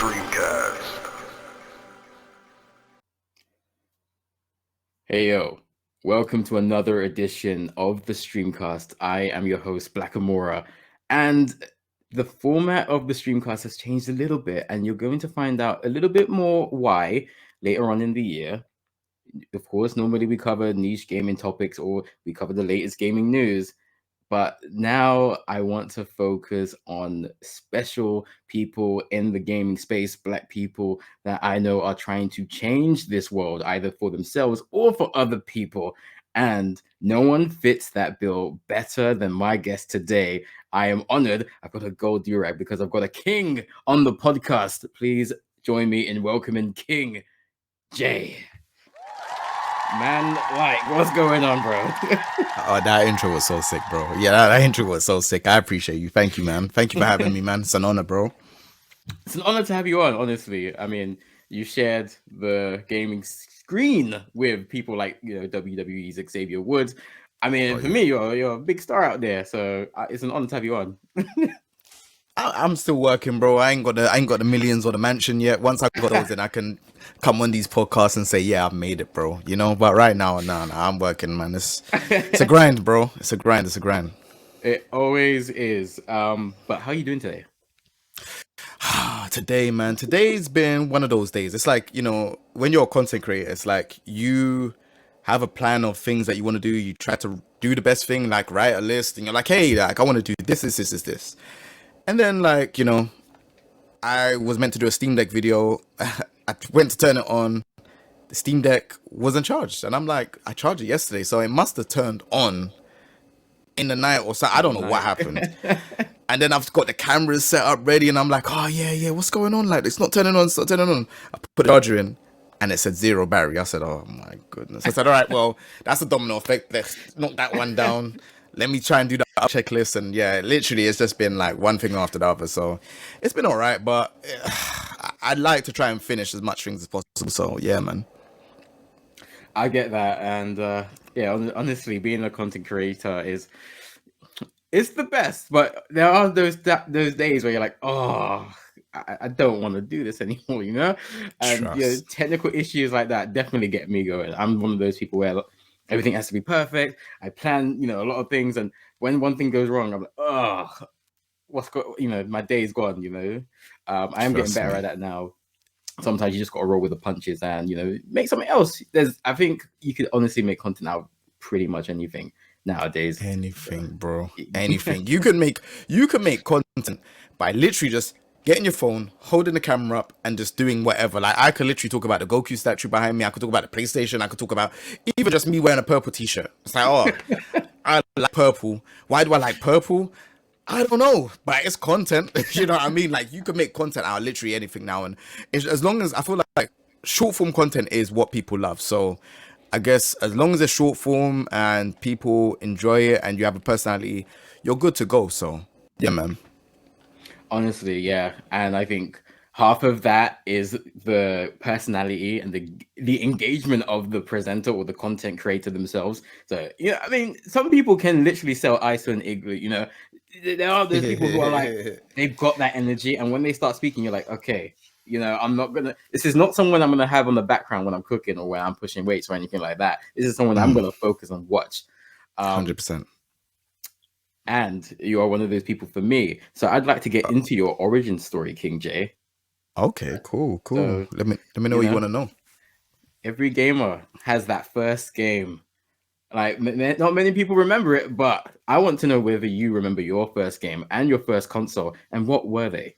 Streamcast. Hey yo, welcome to another edition of the Streamcast. I am your host, Blackamora, and the format of the Streamcast has changed a little bit, and you're going to find out a little bit more why later on in the year. Of course, normally we cover niche gaming topics or we cover the latest gaming news. But now I want to focus on special people in the gaming space, Black people that I know are trying to change this world, either for themselves or for other people. And no one fits that bill better than my guest today. I am honored. I've got a gold durag because I've got a king on the podcast. Please join me in welcoming King Jae. Man, like, what's going on, bro? Oh, that intro was so sick, bro. Yeah, that intro was so sick. I appreciate you. Thank you, man. Thank you for having me, man. It's an honor, bro. It's an honor to have you on, honestly. I mean, you shared the gaming screen with people like, WWE's Xavier Woods. I mean, for me, you're a big star out there, so it's an honor to have you on. I'm still working, bro. I ain't got the millions or the mansion yet. Once I got those, then I can come on these podcasts and say, yeah, I've made it, bro. You know, but right now, nah, I'm working, man. It's a grind, bro. It's a grind. It always is. But how are you doing today? Today, man. Today's been one of those days. It's like, when you're a content creator, it's like you have a plan of things that you want to do. You try to do the best thing, like write a list, and you're like, hey, like I want to do this. And then, like, I was meant to do a Steam Deck video. I went to turn it on. The Steam Deck wasn't charged. And I'm like, I charged it yesterday, so it must have turned on in the night or so. I don't know what happened. And then I've got the cameras set up ready, and I'm like, oh, yeah, what's going on? Like, it's not turning on. I put the charger in, and it said 0 battery. I said, oh, my goodness. I said, all right, well, that's a domino effect. Let's knock that one down. Let me try and do the checklist. And yeah, literally, it's just been like one thing after the other. So it's been all right, but I'd like to try and finish as much things as possible. So yeah, man. I get that. And honestly, being a content creator it's the best. But there are those days where you're like, oh, I don't want to do this anymore, And technical issues like that definitely get me going. I'm one of those people where everything has to be perfect. I plan, a lot of things, and when one thing goes wrong, I'm like, oh, my day's gone. I am getting better at that now. Sometimes you just got to roll with the punches and make something else. I think you could honestly make content out of pretty much anything nowadays. Anything, bro. Anything. You can make content by literally just getting your phone, holding the camera up, and just doing whatever. Like, I could literally talk about the Goku statue behind me. I could talk about the PlayStation. I could talk about even just me wearing a purple t-shirt. It's like, oh, I like purple. Why do I like purple? I don't know, but it's content. You know what I mean? Like, you can make content out of literally anything now. And as long as I feel like short form content is what people love. So I guess as long as it's short form and people enjoy it and you have a personality, you're good to go. So yeah, man. Honestly, yeah. And I think half of that is the personality and the engagement of the presenter or the content creator themselves. So, I mean, some people can literally sell ice to an igloo, There are those people who are like, they've got that energy. And when they start speaking, you're like, okay, this is not someone I'm going to have on the background when I'm cooking or when I'm pushing weights or anything like that. This is someone I'm going to focus on, watch. 100%. And you are one of those people for me. So I'd like to get into your origin story, King Jae. Okay, cool. So, let me know what you want to know. Every gamer has that first game. Like, not many people remember it, but I want to know whether you remember your first game and your first console, and what were they?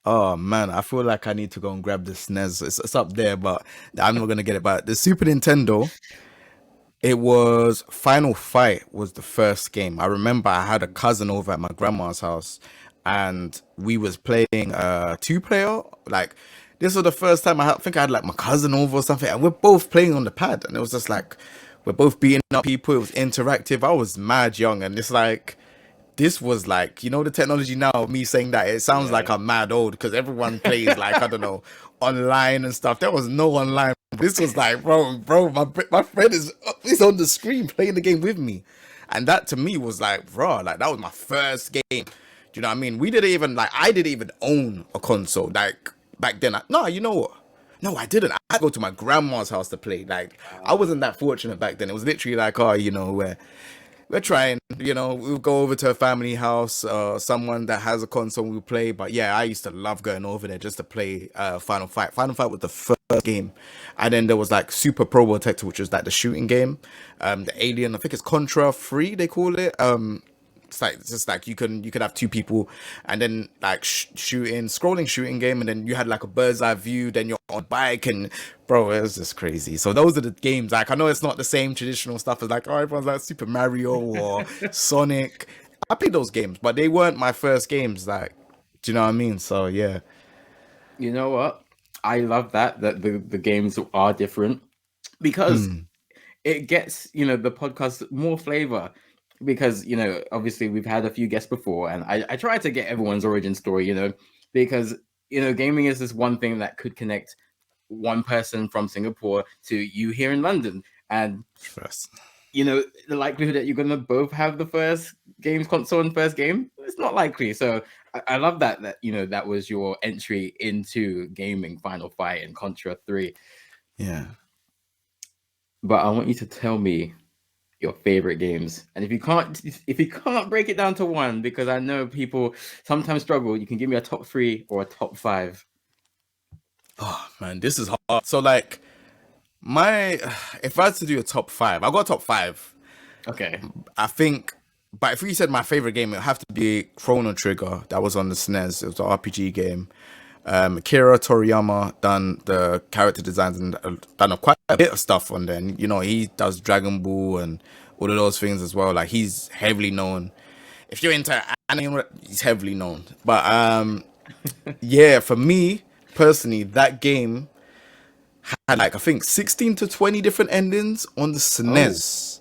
Oh man, I feel like I need to go and grab the SNES. It's up there, but I'm not gonna get it. But the Super Nintendo, it was Final Fight was the first game. I remember I had a cousin over at my grandma's house, and we was playing 2-player. Like, this was the first time I think I had like my cousin over or something, and we're both playing on the pad, and it was just like we're both beating up people. It was interactive. I was mad young, and it's like this was like, the technology now. Me saying that, it sounds like I'm mad old because everyone plays like, I don't know, online and stuff. There was no online. This was like, bro, my friend is on the screen playing the game with me, and that to me was like, bro, like that was my first game. Do you know what I mean? We didn't even like. I didn't even own a console like back then. No, you know what? No, I didn't. I had to go to my grandma's house to play. Like I wasn't that fortunate back then. It was literally like, oh, you know, we're trying, you know, we'll go over to a family house, someone that has a console, we'll play. But yeah, I used to love going over there just to play Final Fight. Final Fight was the first game. And then there was like Super Pro Protector, which was like the shooting game. The Alien, I think it's Contra 3, they call it. It's just like you could have two people and then like scrolling shooting game, and then you had like a bird's eye view, then you're on a bike, and bro, it was just crazy. So those are the games. Like I know it's not the same traditional stuff as like, oh, everyone's like Super Mario or Sonic. I played those games, but they weren't my first games. Like, do you know what I mean? So yeah. You know what? I love that the games are different, because it gets, you know, the podcast more flavor. Because, you know, obviously we've had a few guests before, and I try to get everyone's origin story, you know, because, you know, gaming is this one thing that could connect one person from Singapore to you here in London. And, you know, the likelihood that you're going to both have the first games console and first game, it's not likely. So I love that, you know, that was your entry into gaming, Final Fight and Contra 3. Yeah. But I want you to tell me your favorite games, and if you can't break it down to one, because I know people sometimes struggle, you can give me a top 3 or a top 5. Oh man, this is hard. So like if I had to do a top 5, I got a top 5. Okay. I think, but if you said my favorite game, it would have to be Chrono Trigger. That was on the SNES. It was an RPG game. Akira Toriyama done the character designs and done quite a bit of stuff on there. And, you know, he does Dragon Ball and all of those things as well. Like he's heavily known. If you're into anime, he's heavily known. But yeah, for me personally, that game had like I think 16 to 20 different endings on the SNES.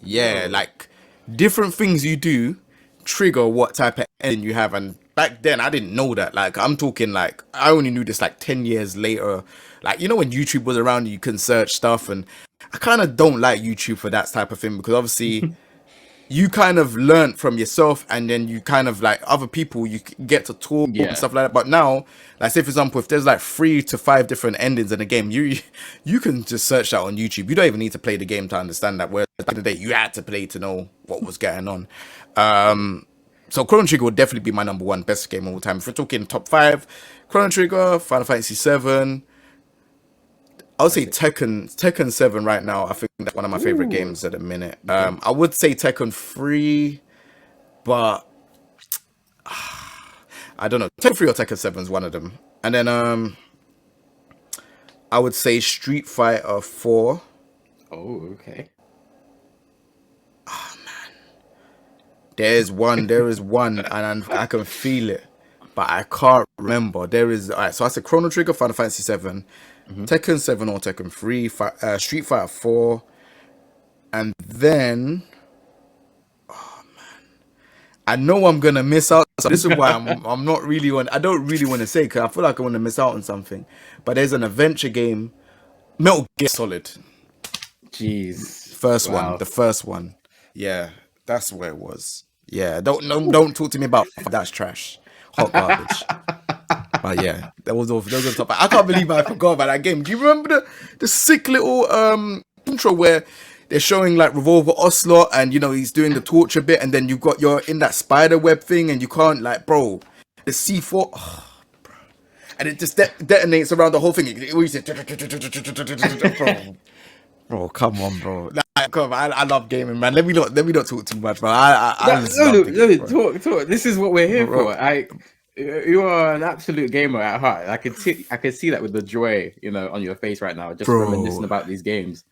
Yeah, like different things you do trigger what type of ending you have. And back then I didn't know that. Like I'm talking like I only knew this like 10 years later. Like, you know, when YouTube was around, you can search stuff, and I kind of don't like YouTube for that type of thing, because obviously you kind of learn from yourself, and then you kind of like other people, you get to talk and stuff like that. But now, like say for example, if there's like 3 to 5 different endings in a game, you can just search that on YouTube. You don't even need to play the game to understand that. Whereas back in the day, you had to play to know what was going on. So Chrono Trigger would definitely be my number 1 best game of all time. If we're talking top 5, Chrono Trigger, Final Fantasy 7. I would say Tekken 7 right now. I think that's one of my favorite games at the minute. I would say Tekken 3, but I don't know. Tekken 3 or Tekken 7 is one of them. And then I would say Street Fighter 4. Oh, okay. Oh man, there is one, and I can feel it, but I can't remember. There is. All right, so I said Chrono Trigger, Final Fantasy 7. Tekken 7 or Tekken 3, Street Fighter 4, and then, oh man, I know I'm gonna miss out. So this is why I'm not really I don't really want to say, because I feel like I want to miss out on something. But there's an adventure game, Metal Gear Solid. Jeez, the first one. Yeah, that's where it was. Yeah, don't talk to me about that's trash, hot garbage. But yeah, those are the top. I can't believe I forgot about that game. Do you remember the sick little intro where they're showing like Revolver Ocelot, and you know he's doing the torture bit, and then you're in that spider web thing, and you can't like, bro, the C4, bro, and it just detonates around the whole thing. It always said, bro, come on, bro. Like, come on, I love gaming, man. Let me not talk too much, bro. Talk. This is what we're here for. You are an absolute gamer at heart. I could see that with the joy, you know, on your face right now, just reminiscing about these games.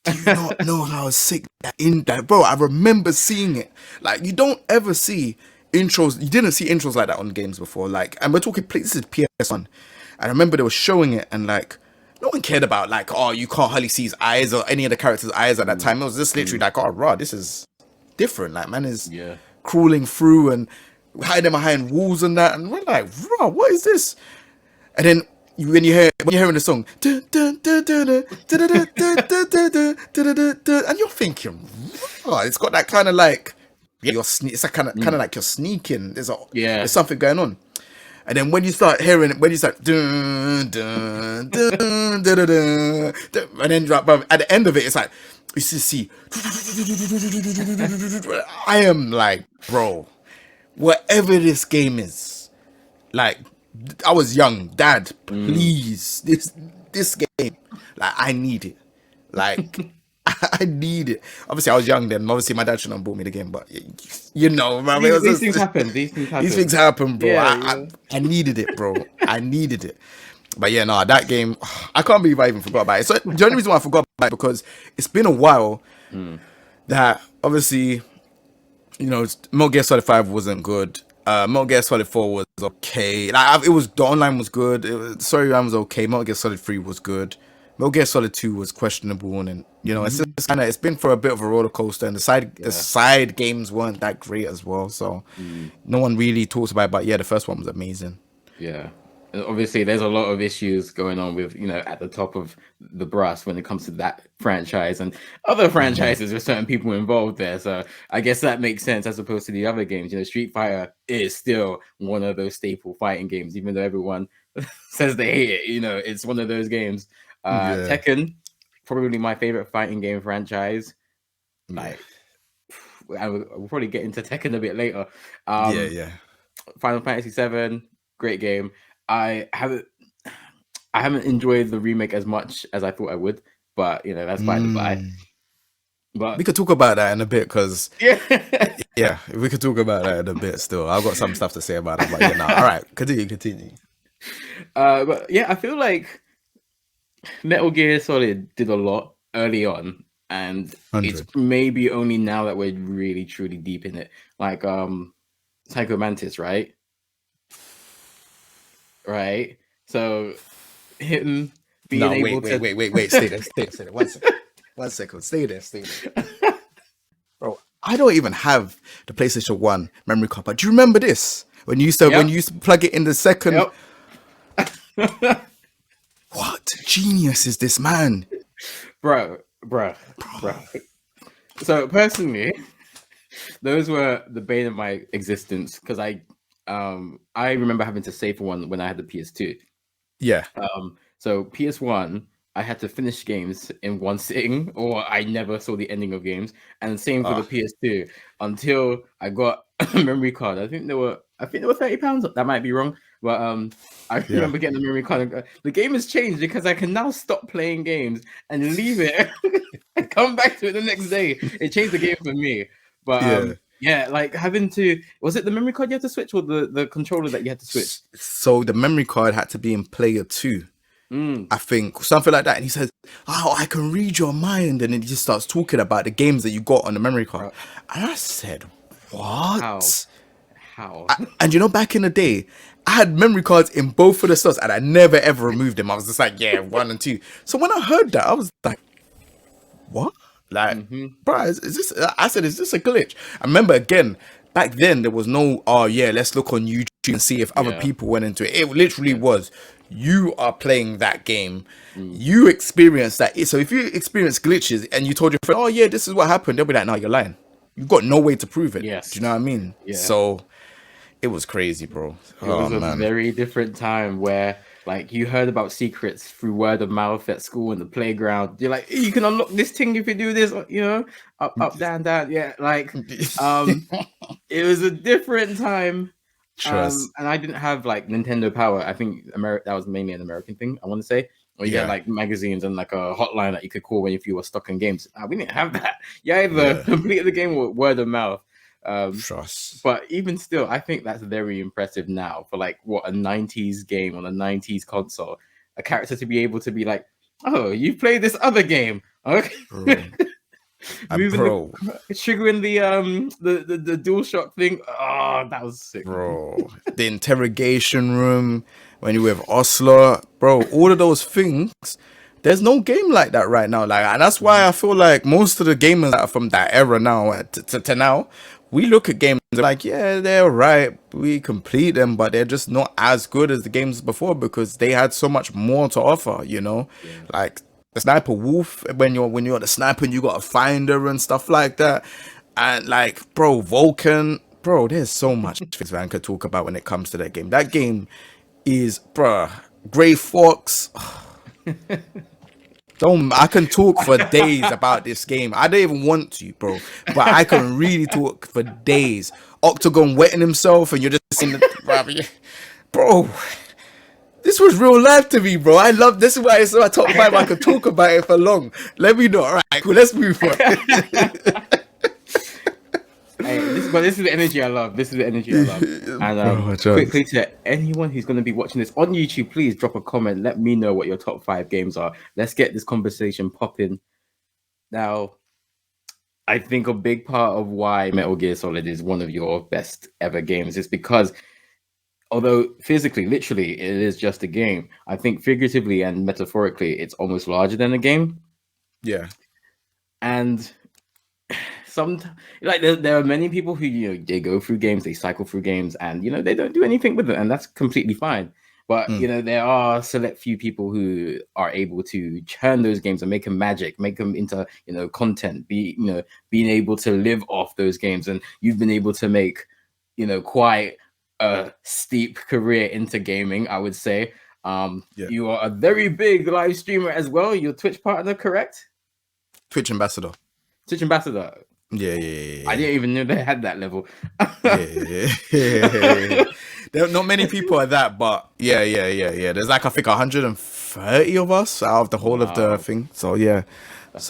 Do you not know how sick that, bro? I remember seeing it. Like, you don't ever see intros. You didn't see intros like that on games before. Like, and we're talking, this is PS1. I remember they were showing it, and like, no one cared about like, oh, you can't hardly see his eyes or any of the characters' eyes at that time. It was just literally like, oh, raw, this is different. Like, man is crawling through and hiding behind walls and that, and we're like, bro, what is this? And then when you're hearing the song, and you're thinking, oh, it's got that kind of like it's like kind of like you're sneaking. There's something going on. And then when you start hearing it, when you start dun, dun, dun, dun, dun, dun, dun, and then at the end of it, it's like you see. I am like, bro, whatever this game is, like, I was young, Dad. Please, this game, like, I need it. Like, I need it. Obviously, I was young then. Obviously, my dad shouldn't have bought me the game, but you know, man, these things happen. These things happen, bro. I needed it, bro. I needed it. But yeah, no, that game, I can't believe I even forgot about it. So the only reason why I forgot about it because it's been a while that obviously, you know, Metal Gear Solid 5 wasn't good. Metal Gear Solid 4 was okay. Like, the online was good. Storyline was okay. Metal Gear Solid 3 was good. Metal Gear Solid 2 was questionable, and you know, it's just kind of, it's been for a bit of a roller coaster, and the side games weren't that great as well, so no one really talks about it. But yeah, the first one was amazing. Yeah. Obviously, there's a lot of issues going on with, you know, at the top of the brass when it comes to that franchise and other franchises with certain people involved there. So I guess that makes sense as opposed to the other games. You know, Street Fighter is still one of those staple fighting games, even though everyone says they hate it. You know, it's one of those games. Tekken, probably my favorite fighting game franchise. Like, we'll probably get into Tekken a bit later. Final Fantasy 7, great game. I haven't enjoyed the remake as much as I thought I would, but you know, that's by the by. But we could talk about that in a bit because yeah, we could talk about that in a bit. Still, I've got some stuff to say about it. But yeah, no, all right, continue. But yeah, I feel like Metal Gear Solid did a lot early on, and 100. It's maybe only now that we're really truly deep in it. Like Psycho Mantis, right? Right. So him being able to wait, stay there. 1 second. Stay there. Bro, I don't even have the PlayStation 1 memory card, but do you remember this? When you used to plug it in the second. What genius is this man? Bro. So personally, those were the bane of my existence because I remember having to save for one when I had the PS2. Yeah. So PS1, I had to finish games in one sitting, or I never saw the ending of games. And same for the PS2 until I got a memory card. I think they were £30. That might be wrong, but I remember getting the memory card. The game has changed because I can now stop playing games and leave it and come back to it the next day. It changed the game for me, but yeah, like having to, was it the memory card you had to switch or the controller that you had to switch? So the memory card had to be in player 2. I think something like that. And he says, "Oh, I can read your mind," and then he just starts talking about the games that you got on the memory card. And I said, "What? How?" And you know, back in the day, I had memory cards in both of the slots, and I never ever removed them. I was just like, "Yeah, 1 and 2." So when I heard that, I was like, "What? Like, bro, is this?" I said, "Is this a glitch?" I remember again. Back then, there was no, let's look on YouTube and see if other people went into it. It literally was, you are playing that game. You experience that. So if you experience glitches and you told your friend, "Oh yeah, this is what happened," they'll be like, "No, you're lying. You've got no way to prove it." Yes. Do you know what I mean? Yeah. So it was crazy, bro. It was a very different time where, like, you heard about secrets through word of mouth at school and the playground. You're like, you can unlock this thing if you do this, you know, up, down. Yeah, like, it was a different time. And I didn't have like Nintendo Power. I think that was mainly an American thing, I want to say. Or you had like magazines and like a hotline that you could call when if you were stuck in games. We didn't have that. You either completed the game with word of mouth. But even still, I think that's very impressive now for like what a 90s game on a 90s console. A character to be able to be like, "Oh, you played this other game, okay." Triggering the DualShock thing. Oh, that was sick, bro. The interrogation room when you were with Osler, bro. All of those things. There's no game like that right now. Like, and that's why I feel like most of the gamers that are from that era now to now, we look at games like, yeah, they're right. We complete them, but they're just not as good as the games before because they had so much more to offer. You know, like the Sniper Wolf. When you're the sniper, and you got a finder and stuff like that. And like, bro, Vulcan, bro, there's so much things man could talk about when it comes to that game. That game is, bruh, Grey Fox. Don't I can talk for days about this game. I don't even want to, bro. But I can really talk for days. Octagon wetting himself, and you're just seeing the bro. This was real life to me, bro. I love this. Is why it's my top 5. I could talk about it for long. Let me know. All right, cool. Let's move on. Hey, this is the energy I love. This is the energy I love. And quickly to anyone who's going to be watching this on YouTube, please drop a comment. Let me know what your top 5 games are. Let's get this conversation popping. Now, I think a big part of why Metal Gear Solid is one of your best ever games is because, although physically, literally, it is just a game, I think figuratively and metaphorically, it's almost larger than a game. Yeah. And there are many people who they go through games, they cycle through games, and they don't do anything with it, and that's completely fine. But there are select few people who are able to churn those games and make them magic, make them into content, being able to live off those games. And you've been able to make quite a steep career into gaming, I would say. You are a very big live streamer as well. Your Twitch partner, correct? Twitch ambassador. Twitch ambassador. Yeah. I didn't even know they had that level. Yeah. There are not many people at that, but yeah. There's like I think 130 of us out of the whole of the thing. So yeah. That's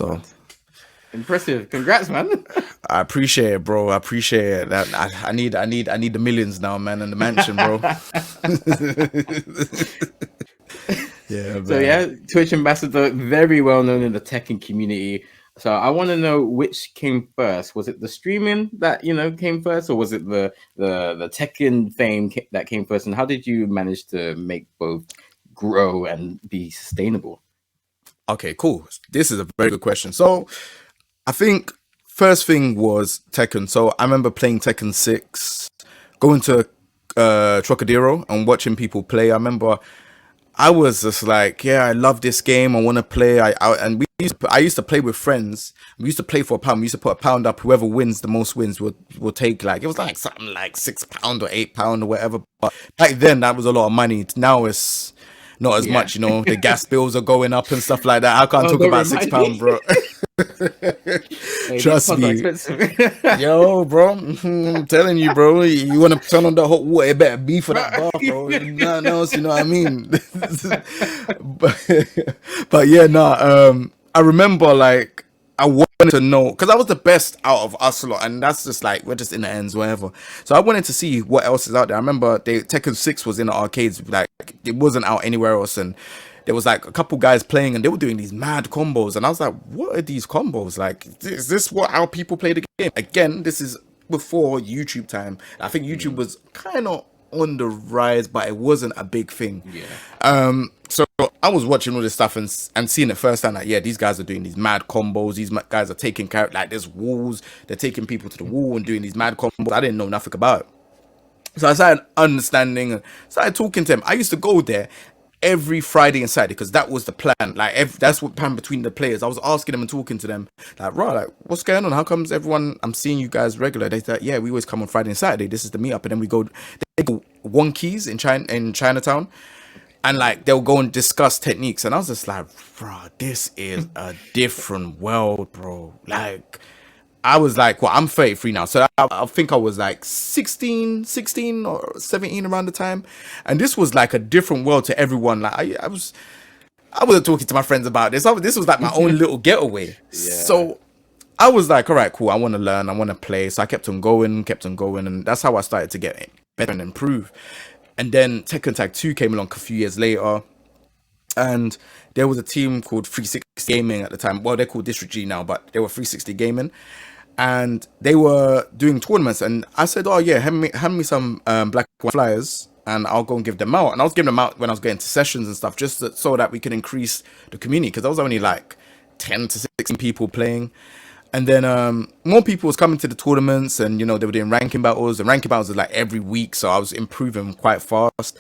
impressive. Congrats, man. I appreciate it, bro. I appreciate it. That I need the millions now, man, and the mansion, bro. Yeah. Man. So Twitch ambassador, very well known in the Tekken community. So I want to know which came first. Was it the streaming that came first, or was it the Tekken fame that came first? And how did you manage to make both grow and be sustainable? Okay, cool. This is a very good question. So I think first thing was Tekken. So I remember playing Tekken 6, going to Trocadero and watching people play. I remember I was just like, yeah, I love this game. I want to play. I used to play with friends. We used to play for £1. We used to put £1 up. Whoever wins the most wins will take it was like something like £6 or £8 or whatever. But back then that was a lot of money. Now it's not as much. The gas bills are going up and stuff like that. I can't talk about £6, bro. Trust me. Yo, bro, I'm telling you, bro, you want to turn on the hot water, it better be for that bath, bro. Nothing else, you know what I mean? but yeah, I remember like I wanted to know, because I was the best out of us a lot, and that's just like we're just in the ends, whatever. So I wanted to see what else is out there. I remember Tekken 6 was in the arcades, like it wasn't out anywhere else, and there was like a couple guys playing and they were doing these mad combos, and I was like, what are these combos? Like, is this how people play the game? Again, this is before YouTube time. I think YouTube was kind of on the rise, but it wasn't a big thing. So I was watching all this stuff and seeing it first time, like, yeah, these guys are doing these mad combos. These guys are taking like there's walls, they're taking people to the wall and doing these mad combos. I didn't know nothing about it. So I started understanding and started talking to him. I used to go there every Friday and Saturday because that was the plan. Like that's what plan between the players. I was asking them and talking to them like, right, like what's going on? How comes everyone? I'm seeing you guys regular. They said, yeah, we always come on Friday and Saturday. This is the meetup, and then we go. They go Wonkies in Chinatown, and like they'll go and discuss techniques. And I was just like, bro, this is a different world, bro. Like. I was like, well, I'm 33 now. So I think I was like 16 or 17 around the time. And this was like a different world to everyone. Like I wasn't talking to my friends about this. This was like my own little getaway. Yeah. So I was like, all right, cool. I want to learn. I want to play. So I kept on going. And that's how I started to get better and improve. And then Tekken Tag 2 came along a few years later. And there was a team called 360 Gaming at the time. Well, they're called District G now, but they were 360 Gaming. And they were doing tournaments, and I said, "Oh yeah, hand me some black flyers, and I'll go and give them out." And I was giving them out when I was going to sessions and stuff, just so that we could increase the community, because I was only like 10 to 16 people playing. And then more people was coming to the tournaments, and they were doing ranking battles. And ranking battles was like every week, so I was improving quite fast.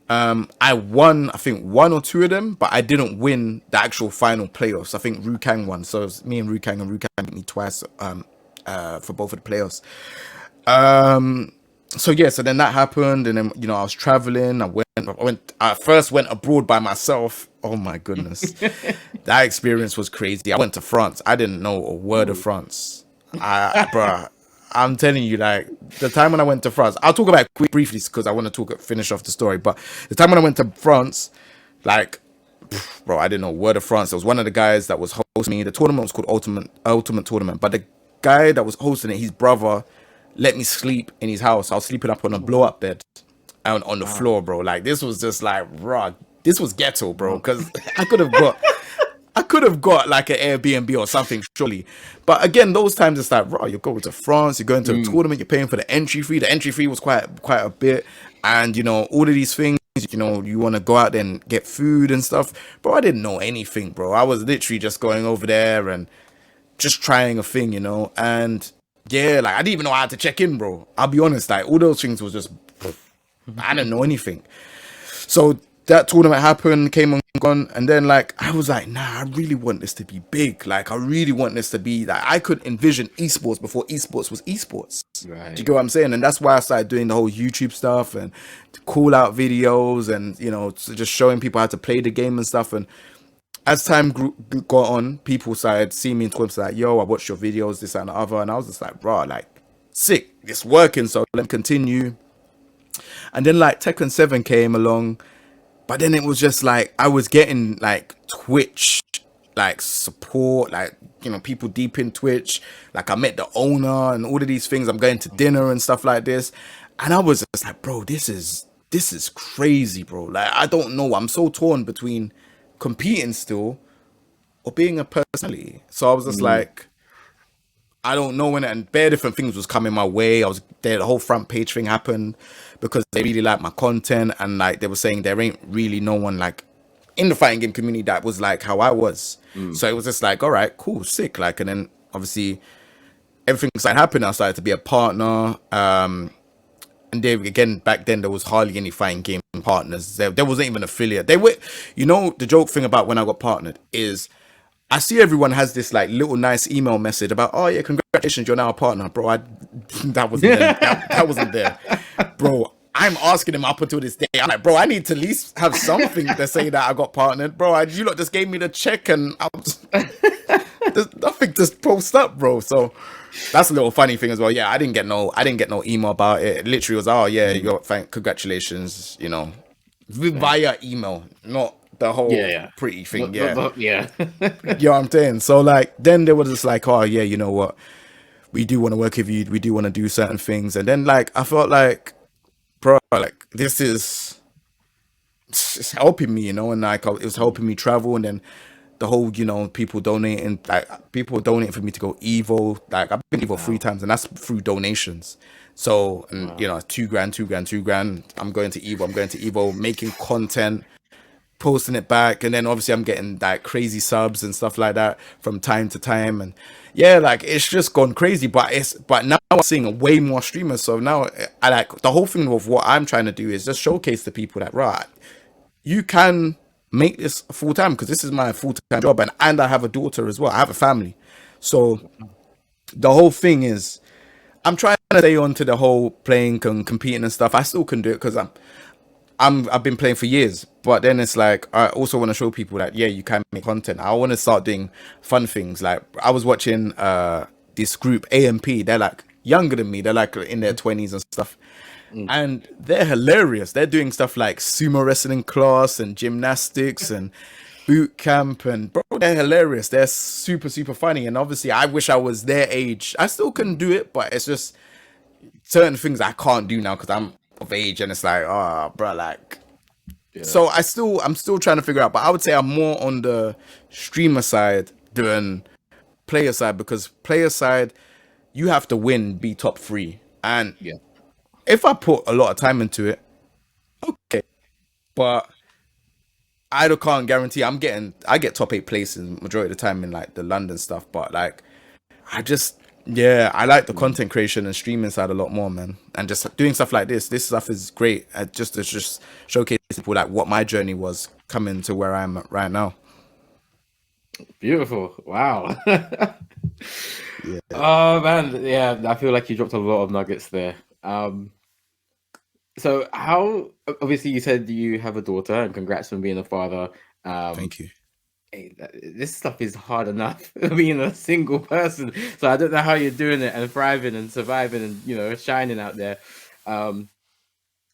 I won, I think, 1 or 2 of them, but I didn't win the actual final playoffs. I think Rukang won, so it was me and Rukang beat me twice. for both of the players. So yeah, so then that happened, and then I was traveling. I first went abroad by myself. Oh my goodness, that experience was crazy. I went to France. I didn't know a word of France. Bruh, I'm telling you, like the time when I went to France, I'll talk about it briefly because I want to finish off the story. But the time when I went to France, like, bro, I didn't know a word of France. There was one of the guys that was hosting me. The tournament was called Ultimate Tournament, but the guy that was hosting it, his brother, let me sleep in his house. I was sleeping up on a blow up bed and on the floor, bro. Like this was just like raw. This was ghetto, bro. Because I could have got like an Airbnb or something, surely. But again, those times it's like, bro, you're going to France, you're going to a tournament, you're paying for the entry fee. The entry fee was quite a bit, and all of these things. You want to go out there and get food and stuff, bro. I didn't know anything, bro. I was literally just going over there and just trying a thing, and yeah, like I didn't even know how to check in, bro. I'll be honest, like all those things was just, I didn't know anything. So that tournament happened, came and gone, and then like I was like, nah, I really want this to be big. Like I really want this to be like I could envision esports before esports was esports. Right. Do you get what I'm saying? And that's why I started doing the whole YouTube stuff and call out videos and just showing people how to play the game and stuff. And as time got on, people started seeing me in Twitch like, yo, I watched your videos, this and the other, and I was just like, bro, like sick, it's working, so let me continue. And then like Tekken 7 came along. But then it was just like I was getting like Twitch like support, like people deep in Twitch. Like I met the owner and all of these things. I'm going to dinner and stuff like this, and I was just like, bro, this is crazy, bro. Like I don't know. I'm so torn between competing still or being a personality. So I was just like, I don't know when, and bare different things was coming my way. I was there, the whole front page thing happened because they really liked my content, and like they were saying there ain't really no one like in the fighting game community that was like how I was. So it was just like, all right, cool, sick. Like, and then obviously everything started happening. I started to be a partner. And they, again, back then there was hardly any fighting game partners. There wasn't even affiliate. They were, the joke thing about when I got partnered is I see everyone has this like little nice email message about, oh yeah, congratulations, you're now a partner, bro. That wasn't there. That wasn't there, bro. I'm asking them up until this day. I'm like, bro, I need to at least have something to say that I got partnered, bro. You lot just gave me the check and there's nothing to post up, bro. So that's a little funny thing as well. Yeah, I didn't get no email about it. It literally was, oh yeah, congratulations, via email, not the whole pretty thing. Yeah. Yeah. You know what I'm saying? So like then they were just like, oh yeah, you know what? We do want to work with you, we do want to do certain things. And then like I felt like, bro, like this is it's helping me, and like it was helping me travel. And then the whole, people donating for me to go Evo. Like I've been Evo 3 times, and that's through donations. So and $2,000. I'm going to Evo, making content, posting it back, and then obviously I'm getting like crazy subs and stuff like that from time to time. And yeah, like it's just gone crazy. But now I'm seeing way more streamers. So now I like the whole thing of what I'm trying to do is just showcase the people that, right, you can make this full time, because this is my full-time job, and I have a daughter as well. I have a family. So the whole thing is I'm trying to stay on to the whole playing and competing and stuff. I still can do it because I've been playing for years, but then it's like I also want to show people that yeah, you can make content. I want to start doing fun things. Like I was watching this group AMP. They're like younger than me. They're like in their 20s and stuff, and they're hilarious. They're doing stuff like sumo wrestling class and gymnastics and boot camp, and bro, they're hilarious. They're super funny. And obviously, I wish I was their age. I still can do it, but it's just certain things I can't do now because I'm of age, and it's like, oh bro, like so I'm still trying to figure out. But I would say I'm more on the streamer side than player side, because player side you have to win, be top 3, and if I put a lot of time into it, okay, but I can't guarantee I get top 8 places majority of the time in like the London stuff. But like I like the content creation and streaming side a lot more, man. And just doing stuff like this stuff is great. Just to showcase people like what my journey was coming to where I'm at right now. Beautiful. Wow. Yeah. Oh man, yeah, I feel like you dropped a lot of nuggets there. So how obviously you said you have a daughter, and congrats on being a father. Um, Thank you. hey, this stuff is hard enough being a single person. So I don't know how you're doing it and thriving and surviving and shining out there. Um,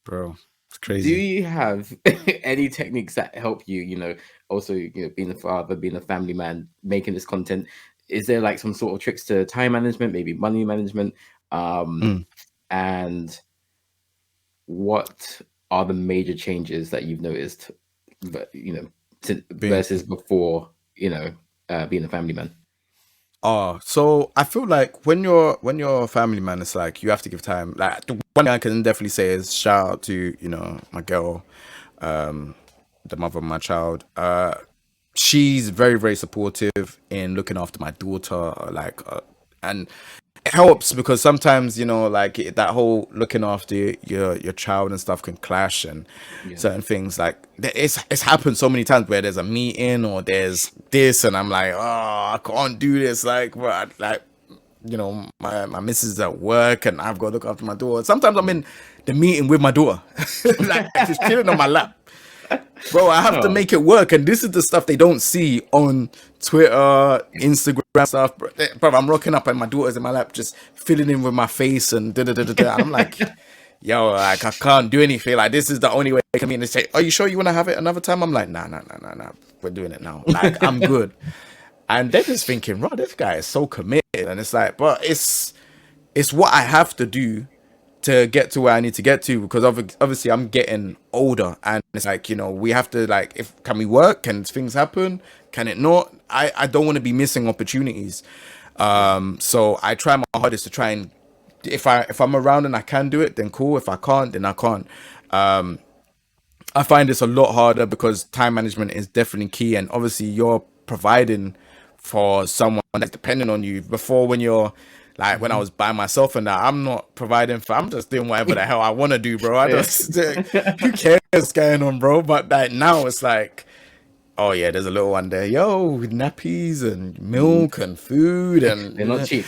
Bro, it's do crazy. you have any techniques that help you? Also being a father, being a family man, making this content. Is there like some sort of tricks to time management, maybe money management? Mm, And what are the major changes that you've noticed, but being versus before, being a family man? so I feel like when you're a family man, it's like you have to give time. Like the one thing I can definitely say is shout out to my girl, um, the mother of my child. She's very very supportive in looking after my daughter, and it helps because sometimes like that whole looking after your child and stuff can clash, and Yeah. certain things like it's happened so many times where there's a meeting or there's this and I'm like, oh, I can't do this, like what, like my missus is at work and I've got to look after my daughter. Sometimes I'm in the meeting with my daughter like just chilling on my lap. Bro, I have to Oh, make it work, and this is the stuff they don't see on Twitter, Instagram stuff. Bro, I'm rocking up, and my daughter's in my lap, just filling in with my face and da da da da da. And I'm like, yo, like I can't do anything. Like this is the only way I can meet. And they say, are you sure you want to have it another time? I'm like, nah, nah, nah, nah, nah. We're doing it now. Like I'm good. And they're just thinking, bro, this guy is so committed, and it's like, but it's what I have to do to get to where I need to get to, because obviously I'm getting older, and it's like we have to, like, if can we work, can things happen, can it not, I don't want to be missing opportunities. yeah, So I try my hardest to try and if I'm around and I can do it, then cool. If I can't, then I can't. I find this a lot harder because time management is definitely key, and obviously you're providing for someone that's dependent on you. Before, when you're like when I hmm was by myself and that, I'm not providing for. I'm just doing whatever the hell I want to do, bro. I yeah. just who cares what's going on, bro? But like now, it's like, oh yeah, there's a little one there. Yo, nappies and Mm, milk and food they're not and cheap.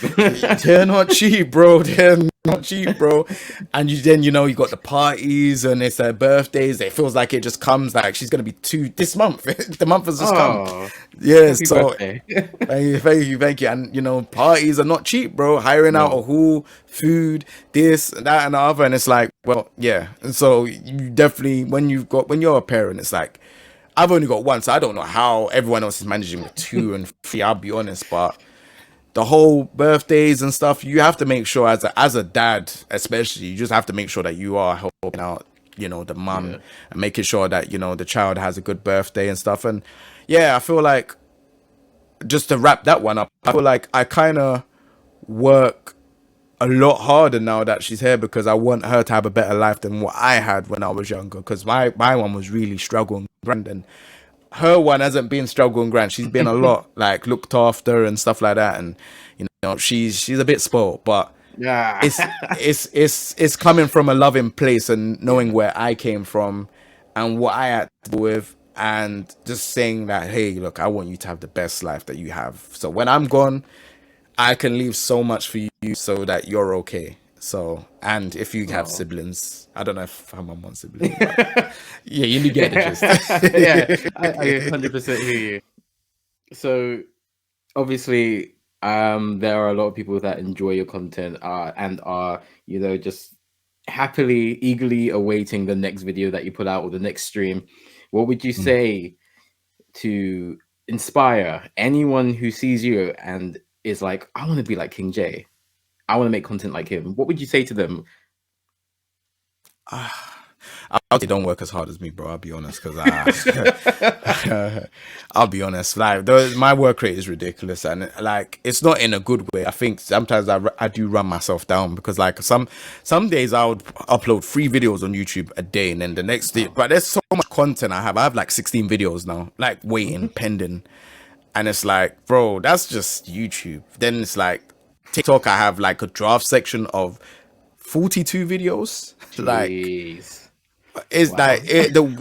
they're not cheap, bro. They're not cheap, bro. And you got the parties and it's her birthdays. It feels like it just comes like she's gonna be two this month. The month has just come. Oh, Yeah, happy so birthday. thank you, thank you, thank you. And parties are not cheap, bro. Hiring out a No. whole food, this, that, and the other, and it's like, well, yeah. And so you definitely, when you're a parent, it's like, I've only got one, so I don't know how everyone else is managing with two and three. I'll be honest, but the whole birthdays and stuff, you have to make sure as a dad, especially, you just have to make sure that you are helping out, the mum, Yeah. and making sure that the child has a good birthday and stuff. And yeah, I feel like, just to wrap that one up, I feel like I kind of work a lot harder now that she's here, because I want her to have a better life than what I had when I was younger. Because my one was really struggling, and her one hasn't been struggling grand. She's been a lot like looked after and stuff like that, and she's a bit spoiled, but Yeah. it's coming from a loving place and knowing Yeah. where I came from and what I had to deal with, and just saying that, hey, look, I want you to have the best life that you have. So when I'm gone, I can leave so much for you so that you're okay. So, and if you have Oh. siblings, I don't know if her mum wants siblings, but yeah, you get the Yeah, gist. I 100% hear you. So obviously, there are a lot of people that enjoy your content, and are, just happily, eagerly awaiting the next video that you put out or the next stream. What would you Mm. say to inspire anyone who sees you and is like, I want to be like King Jae. I want to make content like him. What would you say to them? I'll say don't work as hard as me, bro. I'll be honest, because I'll be honest. Like my work rate is ridiculous, and like it's not in a good way. I think sometimes I do run myself down, because like some days I would upload 3 videos on YouTube a day, and then the next day. Oh, But there's so much content I have. I have like 16 videos now, like waiting, pending, and it's like, bro, that's just YouTube. Then it's like TikTok. I have like a draft section of 42 videos, like. jeez. It's Wow. like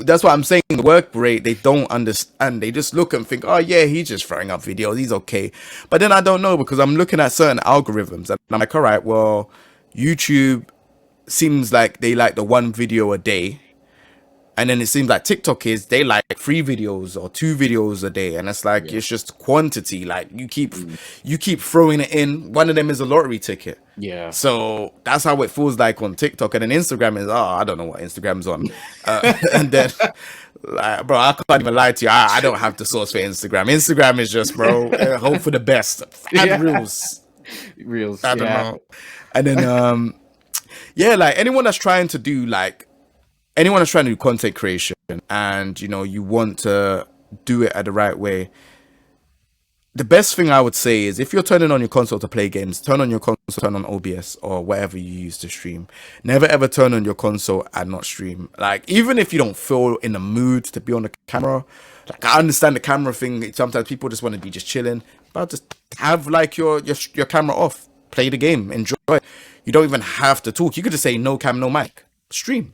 that's what I'm saying. The work rate, they don't understand. They just look and think, oh yeah, he's just throwing up videos. He's okay. But then I don't know because I'm looking at certain algorithms and I'm like, all right, well, YouTube seems like they like the one video a day. And then it seems like TikTok is they like 3 videos or 2 videos a day, and it's like Yeah. it's just quantity. Like Mm. you keep throwing it in. One of them is a lottery ticket. Yeah. So that's how it feels like on TikTok, and then Instagram is I don't know what Instagram's on, and then like, bro, I can't even lie to you. I don't have the source for Instagram. Instagram is just bro, hope for the best. Add Yeah. reels. Reels. I don't Yeah. know, and then yeah, like anyone that's trying to do like anyone that's trying to do content creation and you want to do it at the right way, the best thing I would say is if you're turning on your console to play games, turn on your console, turn on OBS or whatever you use to stream. Never ever turn on your console and not stream. Like even if you don't feel in the mood to be on the camera, like I understand the camera thing. Sometimes people just want to be just chilling, but just have like your camera off, play the game, enjoy it. You don't even have to talk. You could just say no cam, no mic, stream.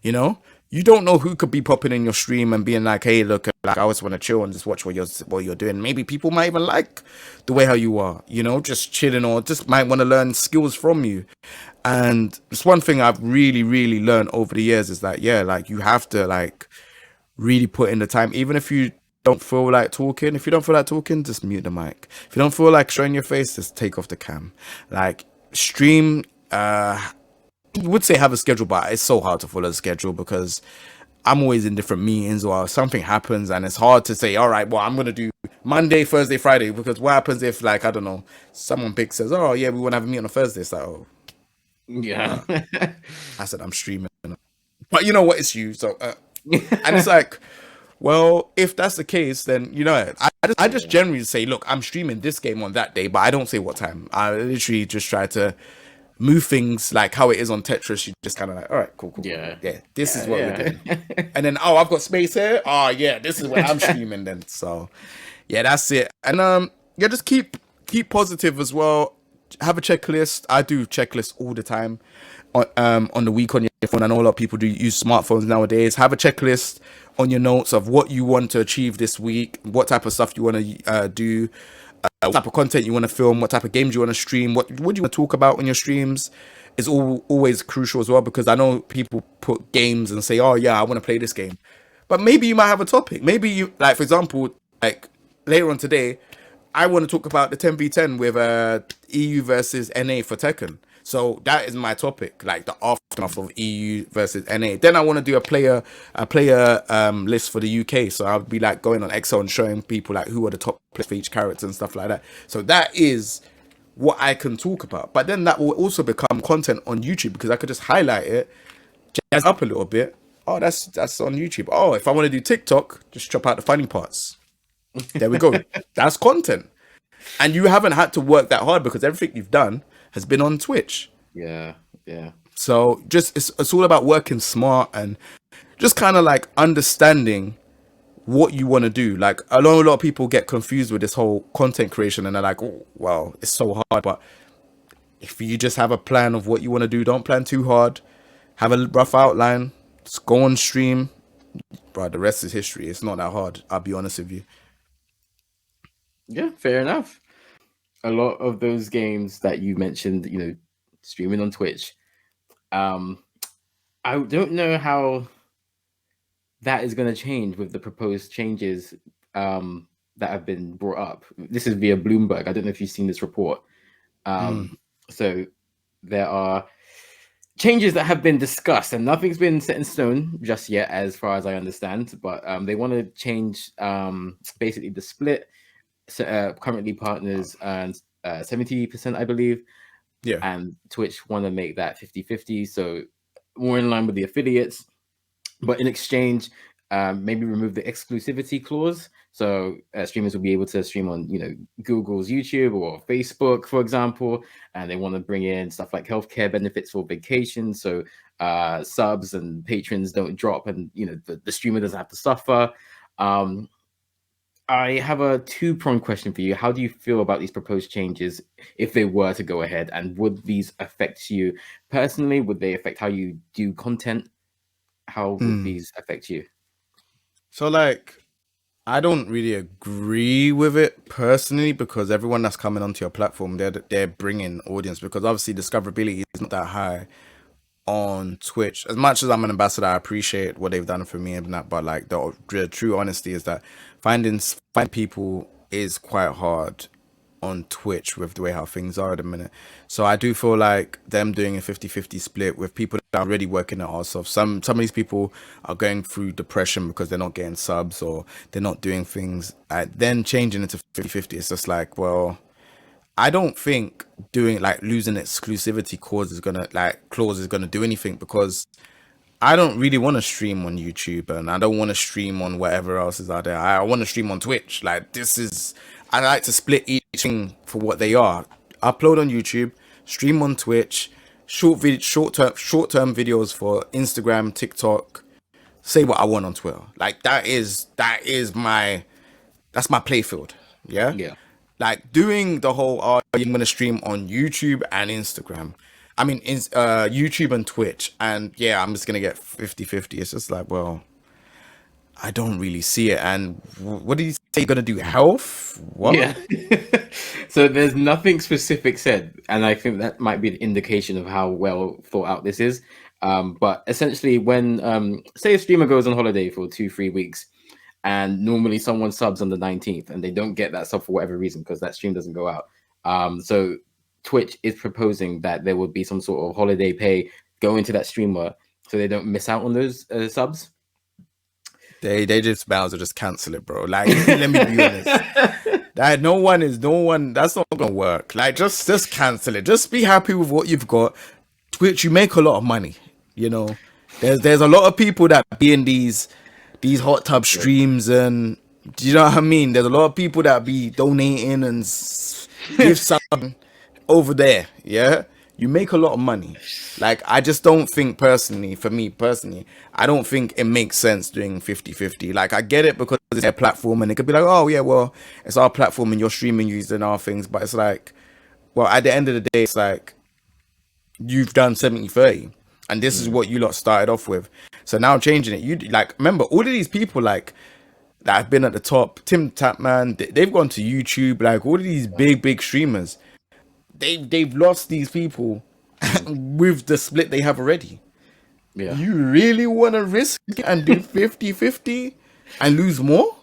You know, you don't know who could be popping in your stream and being like, "Hey, look, like I just want to chill and just watch what you're doing." Maybe people might even like the way how you are, just chilling or just might want to learn skills from you. And it's one thing I've really, really learned over the years is that yeah, like you have to like really put in the time, even if you don't feel like talking. If you don't feel like talking, just mute the mic. If you don't feel like showing your face, just take off the cam. Like stream. Would say have a schedule, but it's so hard to follow the schedule because I'm always in different meetings or something happens and it's hard to say, all right, well, I'm going to do Monday, Thursday, Friday, because what happens if like, I don't know, someone says, oh yeah, we want to have a meet on a Thursday. It's like, oh, Yeah. I said, I'm streaming. But you know what? It's you. So, and it's like, well, if that's the case, then I just generally say, look, I'm streaming this game on that day, but I don't say what time. I literally just try to move things like how it is on Tetris. You just kind of like, all right, cool. Yeah. Yeah, this is Yeah. what we're doing. And then, I've got space here. Oh, yeah, this is where I'm streaming then. So, yeah, that's it. And yeah, just keep positive as well. Have a checklist. I do checklists all the time on the week on your phone. I know a lot of people do use smartphones nowadays. Have a checklist on your notes of what you want to achieve this week, what type of stuff you want to do, what type of content you want to film, what type of games you want to stream, what do you want to talk about on your streams is always crucial as well, because I know people put games and say, oh yeah, I want to play this game. But maybe you might have a topic. Maybe you, like, for example, like later on today, I want to talk about the 10v10 with EU versus NA for Tekken. So that is my topic, like the aftermath of EU versus NA. Then I want to do a player list for the UK. So I'll be like going on Excel and showing people like who are the top players for each character and stuff like that. So that is what I can talk about. But then that will also become content on YouTube because I could just highlight it, jazz up a little bit. Oh, that's on YouTube. Oh, if I want to do TikTok, just chop out the funny parts. There we go. That's content. And you haven't had to work that hard because everything you've done has been on Twitch. Yeah. So just it's all about working smart and just kind of like understanding what you want to do. Like I know a lot of people get confused with this whole content creation and they're like, oh, well, it's so hard. But if you just have a plan of what you want to do, don't plan too hard. Have a rough outline. Just go on stream. Bro, the rest is history. It's not that hard. I'll be honest with you. Yeah, fair enough. A lot of those games that you mentioned, streaming on Twitch, I don't know how that is going to change with the proposed changes that have been brought up. This is via Bloomberg. I don't know if you've seen this report. So there are changes that have been discussed and nothing's been set in stone just yet, as far as I understand. But they want to change basically the split. So, currently partners and 70%, I believe. Yeah. And Twitch want to make that 50-50. So more in line with the affiliates. But in exchange, maybe remove the exclusivity clause. So streamers will be able to stream on, Google's YouTube or Facebook, for example. And they want to bring in stuff like healthcare benefits for vacation. So subs and patrons don't drop and, the streamer doesn't have to suffer. I have a two-pronged question for you. How do you feel about these proposed changes if they were to go ahead? And would these affect you personally? Would they affect how you do content? How would Hmm. these affect you? So like, I don't really agree with it personally because everyone that's coming onto your platform, they're bringing audience because obviously discoverability is not that high on Twitch. As much as I'm an ambassador, I appreciate what they've done for me and that. But like the true honesty is that find people is quite hard on Twitch with the way how things are at the minute. So I do feel like them doing a 50-50 split with people that are already working their arse off. Some of these people are going through depression because they're not getting subs or they're not doing things. Then changing it to 50-50, it's just like, well, I don't think doing like losing exclusivity clause is gonna do anything because I don't really want to stream on YouTube and I don't want to stream on whatever else is out there. I want to stream on Twitch. I like to split each thing for what they are. Upload on YouTube, stream on Twitch, short term videos for Instagram, TikTok. Say what I want on Twitter. Like that's my playfield. Yeah. Yeah. Like doing the whole I'm gonna stream on YouTube and Instagram. I mean YouTube and Twitch and yeah, I'm just gonna get 50-50. It's just like, well, I don't really see it. And what did you say you're gonna do? Health? What? Yeah. So there's nothing specific said, and I think that might be an indication of how well thought out this is. But essentially, when say a streamer goes on holiday for 2-3 weeks, and normally someone subs on the 19th, and they don't get that sub for whatever reason because that stream doesn't go out. So Twitch is proposing that there would be some sort of holiday pay go into that streamer, so they don't miss out on those subs. They just bound to just cancel it, bro. Like let me be honest. That no one. That's not gonna work. Like just cancel it. Just be happy with what you've got. Twitch, you make a lot of money. You know, there's a lot of people that be in these hot tub streams, and do you know what I mean? There's a lot of people that be donating and give some over there. Yeah, you make a lot of money. Like I just don't think personally, for me personally, I don't think it makes sense doing 50-50. Like I get it because it's their platform and it could be like, oh yeah, well, it's our platform and you're streaming using our things, but it's like, well, at the end of the day, it's like you've done 70-30 and this is what you lot started off with. So now changing it, you like remember all of these people like that have been at the top, Tim Tapman, they've gone to YouTube, like all of these big streamers, they've lost these people with the split they have already. Yeah. You really want to risk it and do 50-50 and lose more?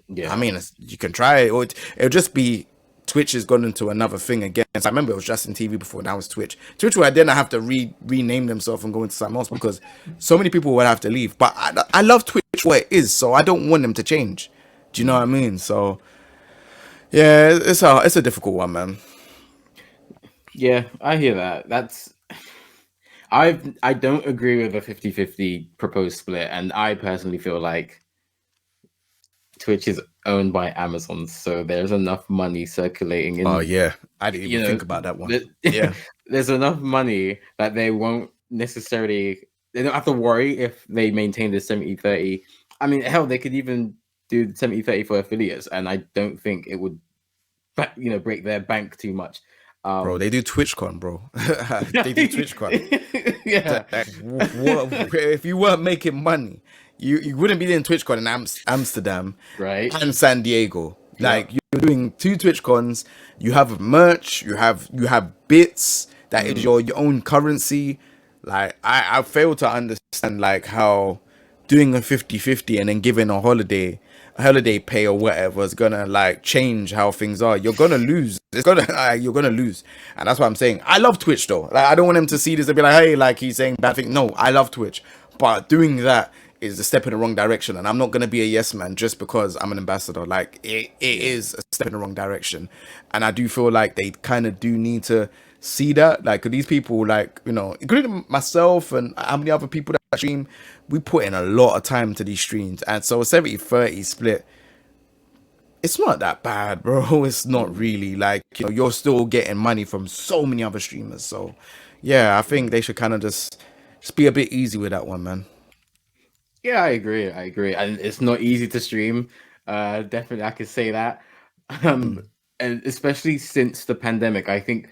Yeah. I mean, you can try it, or it'll just be Twitch has gone into another thing again. So I remember it was Justin TV before, now it's Twitch. Twitch will then have to rename themselves and go into something else because so many people would have to leave. But I love Twitch what it is, so I don't want them to change. Do you know what I mean? So yeah, it's a difficult one, man. Yeah, I hear that. I don't agree with a 50-50 proposed split, and I personally feel like Twitch is owned by Amazon, so there's enough money circulating in. Oh yeah, I didn't even think about that one. Yeah, there's enough money that they won't necessarily. They don't have to worry if they maintain the 70-30. I mean, hell, they could even do the 70-30 for affiliates, and I don't think it would, break their bank too much. bro, they do TwitchCon, bro. They do TwitchCon. Yeah. If you weren't making money, you wouldn't be doing TwitchCon in Amsterdam, Right. and San Diego. Like you're doing 2 TwitchCons. You have merch. You have bits that is your own currency. Like I fail to understand like how doing a 50-50 and then giving a holiday pay or whatever is gonna like change how things are. You're gonna lose. You're gonna lose, and that's what I'm saying. I love Twitch though. Like I don't want him to see this and be like, hey, like he's saying bad things. No, I love Twitch, but doing that is a step in the wrong direction, and I'm not gonna be a yes man just because I'm an ambassador. Like it is a step in the wrong direction, and I do feel like they kind of do need to see that. Like these people, like including myself and how many other people that stream, we put in a lot of time to these streams, and so a 70-30 split, it's not that bad, bro. It's not really. Like you're still getting money from so many other streamers. So yeah, I think they should kind of just be a bit easy with that one, man. Yeah, I agree. And it's not easy to stream. Definitely, I could say that. And especially since the pandemic, I think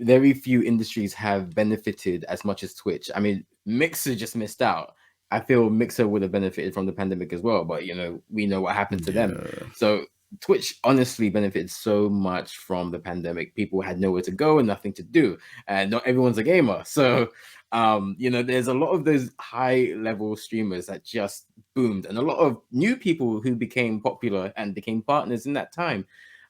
very few industries have benefited as much as Twitch. I mean, Mixer just missed out. I feel Mixer would have benefited from the pandemic as well, but we know what happened to them. So Twitch honestly benefited so much from the pandemic. People had nowhere to go and nothing to do, and not everyone's a gamer. So there's a lot of those high level streamers that just boomed, and a lot of new people who became popular and became partners in that time.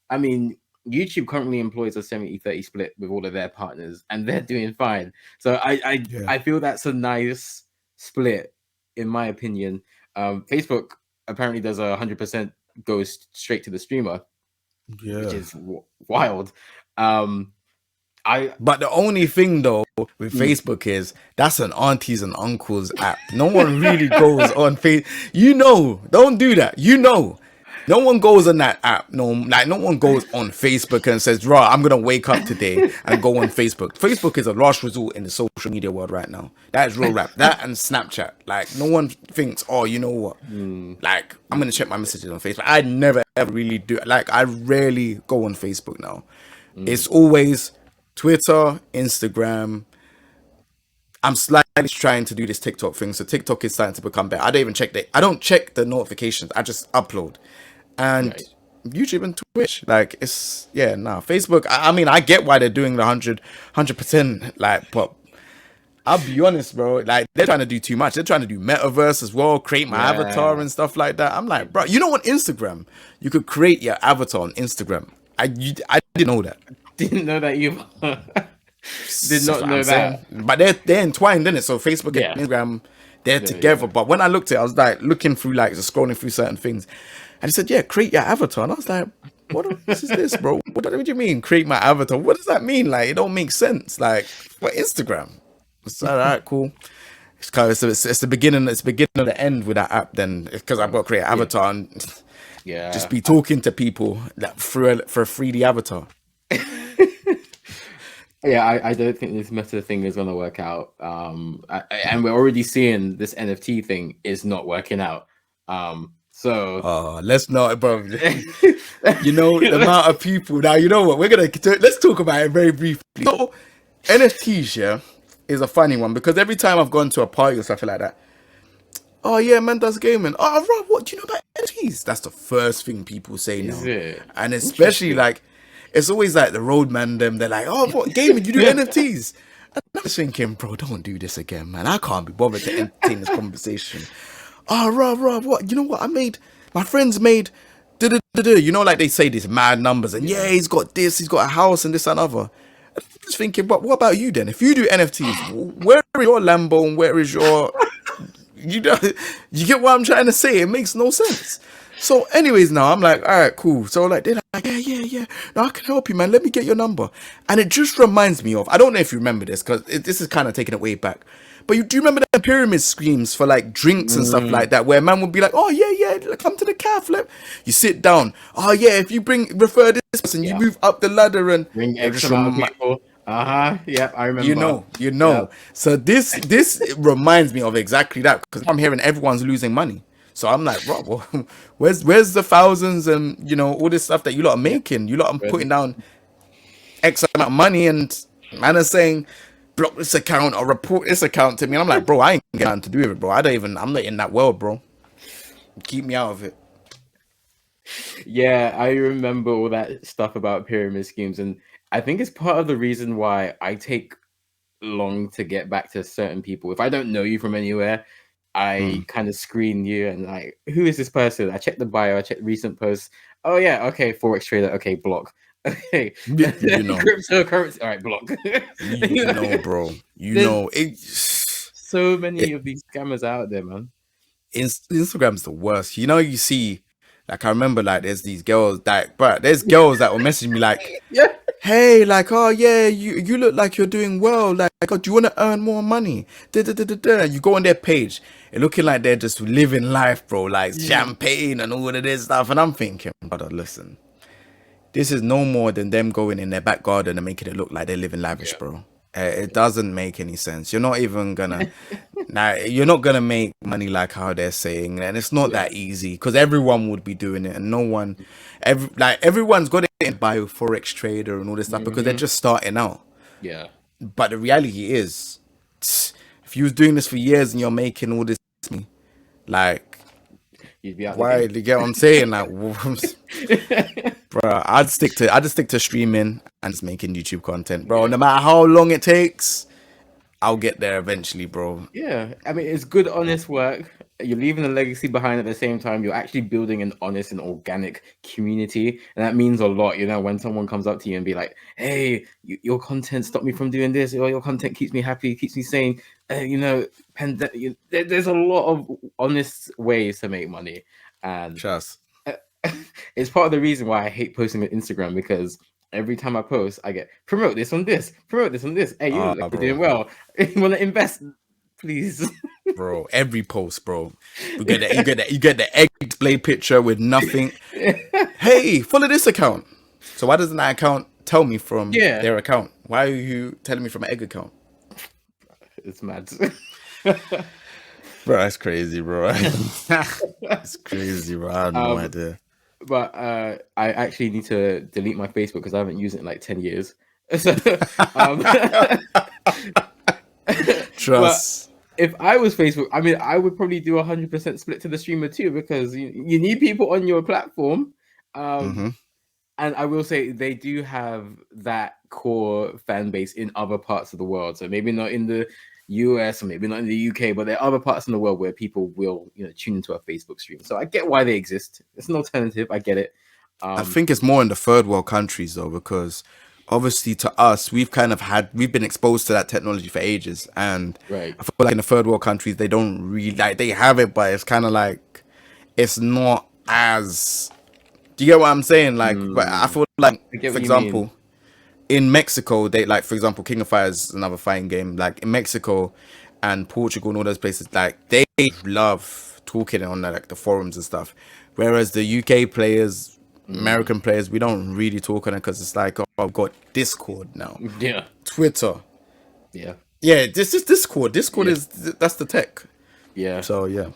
I mean, YouTube currently employs a 70-30 split with all of their partners, and they're doing fine. So I feel that's a nice split, in my opinion. Facebook apparently does 100% goes straight to the streamer, which is wild. But the only thing though with Facebook is that's an aunties and uncles app. No one really goes on Facebook. Don't do that. No one goes on that app. No one goes on Facebook and says, "Raw, I'm gonna wake up today and go on Facebook." Facebook is a last resort in the social media world right now. That is real rap. That and Snapchat. Like, no one thinks, "Oh, you know what? Like, I'm gonna check my messages on Facebook." I never ever really do. Like, I rarely go on Facebook now. It's always Twitter, Instagram. I'm slightly trying to do this TikTok thing, so TikTok is starting to become better. I don't check the notifications. I just upload. And YouTube and Twitch, like, Facebook. I mean, I get why they're doing the 100%, like, but I'll be honest, bro. Like, they're trying to do too much. They're trying to do metaverse as well, create my avatar and stuff like that. I'm like, bro, you know, on Instagram, you could create your avatar on Instagram. I didn't know that. Didn't know that you did not know that. But they're entwined, isn't it? So Facebook and Instagram, they're together. Yeah. But when I looked at it, I was like looking through, like, just scrolling through certain things. And he said, "Yeah, create your avatar." And I was like, what is this, bro? What do you mean, create my avatar? What does that mean? Like, it don't make sense. Like, for Instagram. It's all right, cool. It's the beginning. It's the beginning of the end with that app. Then, because I've got to create an avatar and just be talking to people for a 3D avatar. I don't think this meta thing is gonna work out. And we're already seeing this NFT thing is not working out. So let's not, bro. You know, the amount of people now. You know what? Let's talk about it very briefly. So, NFTs, is a funny one because every time I've gone to a party or something like that, "Oh yeah, man does gaming." "Oh, Rob, what do you know about NFTs?" That's the first thing people say now. And especially like, it's always like the roadman. They're like, "Oh, what gaming? You do NFTs?" And I'm thinking, bro, don't do this again, man. I can't be bothered to entertain this conversation. "Oh, Rob, what? You know what? My friends made, you know, like they say these mad numbers, and he's got this, he's got a house and this and other." I'm just thinking, but what about you then? If you do NFTs, where is your Lambo and where is your, you get what I'm trying to say? It makes no sense. So anyways, now I'm like, all right, cool. So like, they're like, yeah. No, I can help you, man. Let me get your number. And it just reminds me of, I don't know if you remember this, because this is kind of taking it way back. But do you remember the pyramid schemes for like drinks and stuff like that, where a man would be like, "Oh yeah, come to the cafe." You sit down. "Oh yeah, if you refer this person, you move up the ladder and bring extra people." Yeah, I remember. You know. Yep. So this reminds me of exactly that, because I'm hearing everyone's losing money. So I'm like, "Bro, well, where's the thousands and all this stuff that you lot are making? You lot are putting down X amount of money, and man is saying, block this account or report this account to me." And I'm like, bro, I ain't got nothing to do with it, bro. I'm not in that world, bro. Keep me out of it. Yeah, I remember all that stuff about pyramid schemes, and I think it's part of the reason why I take long to get back to certain people. If I don't know you from anywhere, I kind of screen you and like, who is this person? I check the bio, I check recent posts. Oh yeah, okay, Forex trader, okay, block. Okay, cryptocurrency, all right, block. Bro, so many of these scammers out there, man. Instagram's the worst. You see, like, I remember, like, there's these girls that, but there's girls that will message me like, "Hey, like, oh yeah, you look like you're doing well. Like, oh, do you want to earn more money?" And you go on their page, it looking like they're just living life, bro, like champagne and all of this stuff. And I'm thinking, brother, listen, this is no more than them going in their back garden and making it look like they're living lavish, bro. It doesn't make any sense. You're not even gonna you're not gonna make money like how they're saying, and it's not that easy, because everyone would be doing it, and everyone's got it by a Forex trader and all this stuff because they're just starting out. Yeah. But the reality is, if you was doing this for years and you're making all this, like, You'd be out the why? game. You get what I'm saying? Like, bro, I'd just stick to streaming and just making YouTube content, bro. Yeah. No matter how long it takes, I'll get there eventually, bro. Yeah, I mean, it's good, honest work. You're leaving a legacy behind at the same time. You're actually building an honest and organic community, and that means a lot. You know, when someone comes up to you and be like, "Hey, your content stopped me from doing this," or "Your content keeps me happy, keeps me sane." You know, there's a lot of honest ways to make money, and Trust. it's part of the reason why I hate posting on Instagram, because every time I post, I get promote this on this, promote this on this. Hey, you look like you're doing well. You want to invest, please. Bro, every post, bro. You get the egg display picture with nothing. Hey, follow this account. So why doesn't that account tell me from their account? Why are you telling me from an egg account? It's mad. Bro, that's crazy, bro. It's crazy, bro. I have no idea. But I actually need to delete my Facebook because I haven't used it in like 10 years. So, Trust. If I was Facebook, I mean, I would probably do 100% split to the streamer too, because you need people on your platform. And I will say they do have that core fan base in other parts of the world. So maybe not in the US or maybe not in the UK, but there are other parts in the world where people will, tune into a Facebook stream. So I get why they exist. It's an alternative. I get it. I think it's more in the third world countries though, because obviously to us, we've been exposed to that technology for ages, and right. I feel like in the third world countries they don't really they have it, but it's kind of like it's not as. Do you get what I'm saying? Like, but I feel like, for example, in Mexico, they like, for example, King of Fighters is another fighting game. Like in Mexico and Portugal and all those places, like they love talking on like the forums and stuff. Whereas the UK players, American players, we don't really talk on it because it's like, oh, I've got Discord now. Yeah. Twitter. Yeah. Yeah, this is Discord. Discord that's the tech. Yeah. So yeah.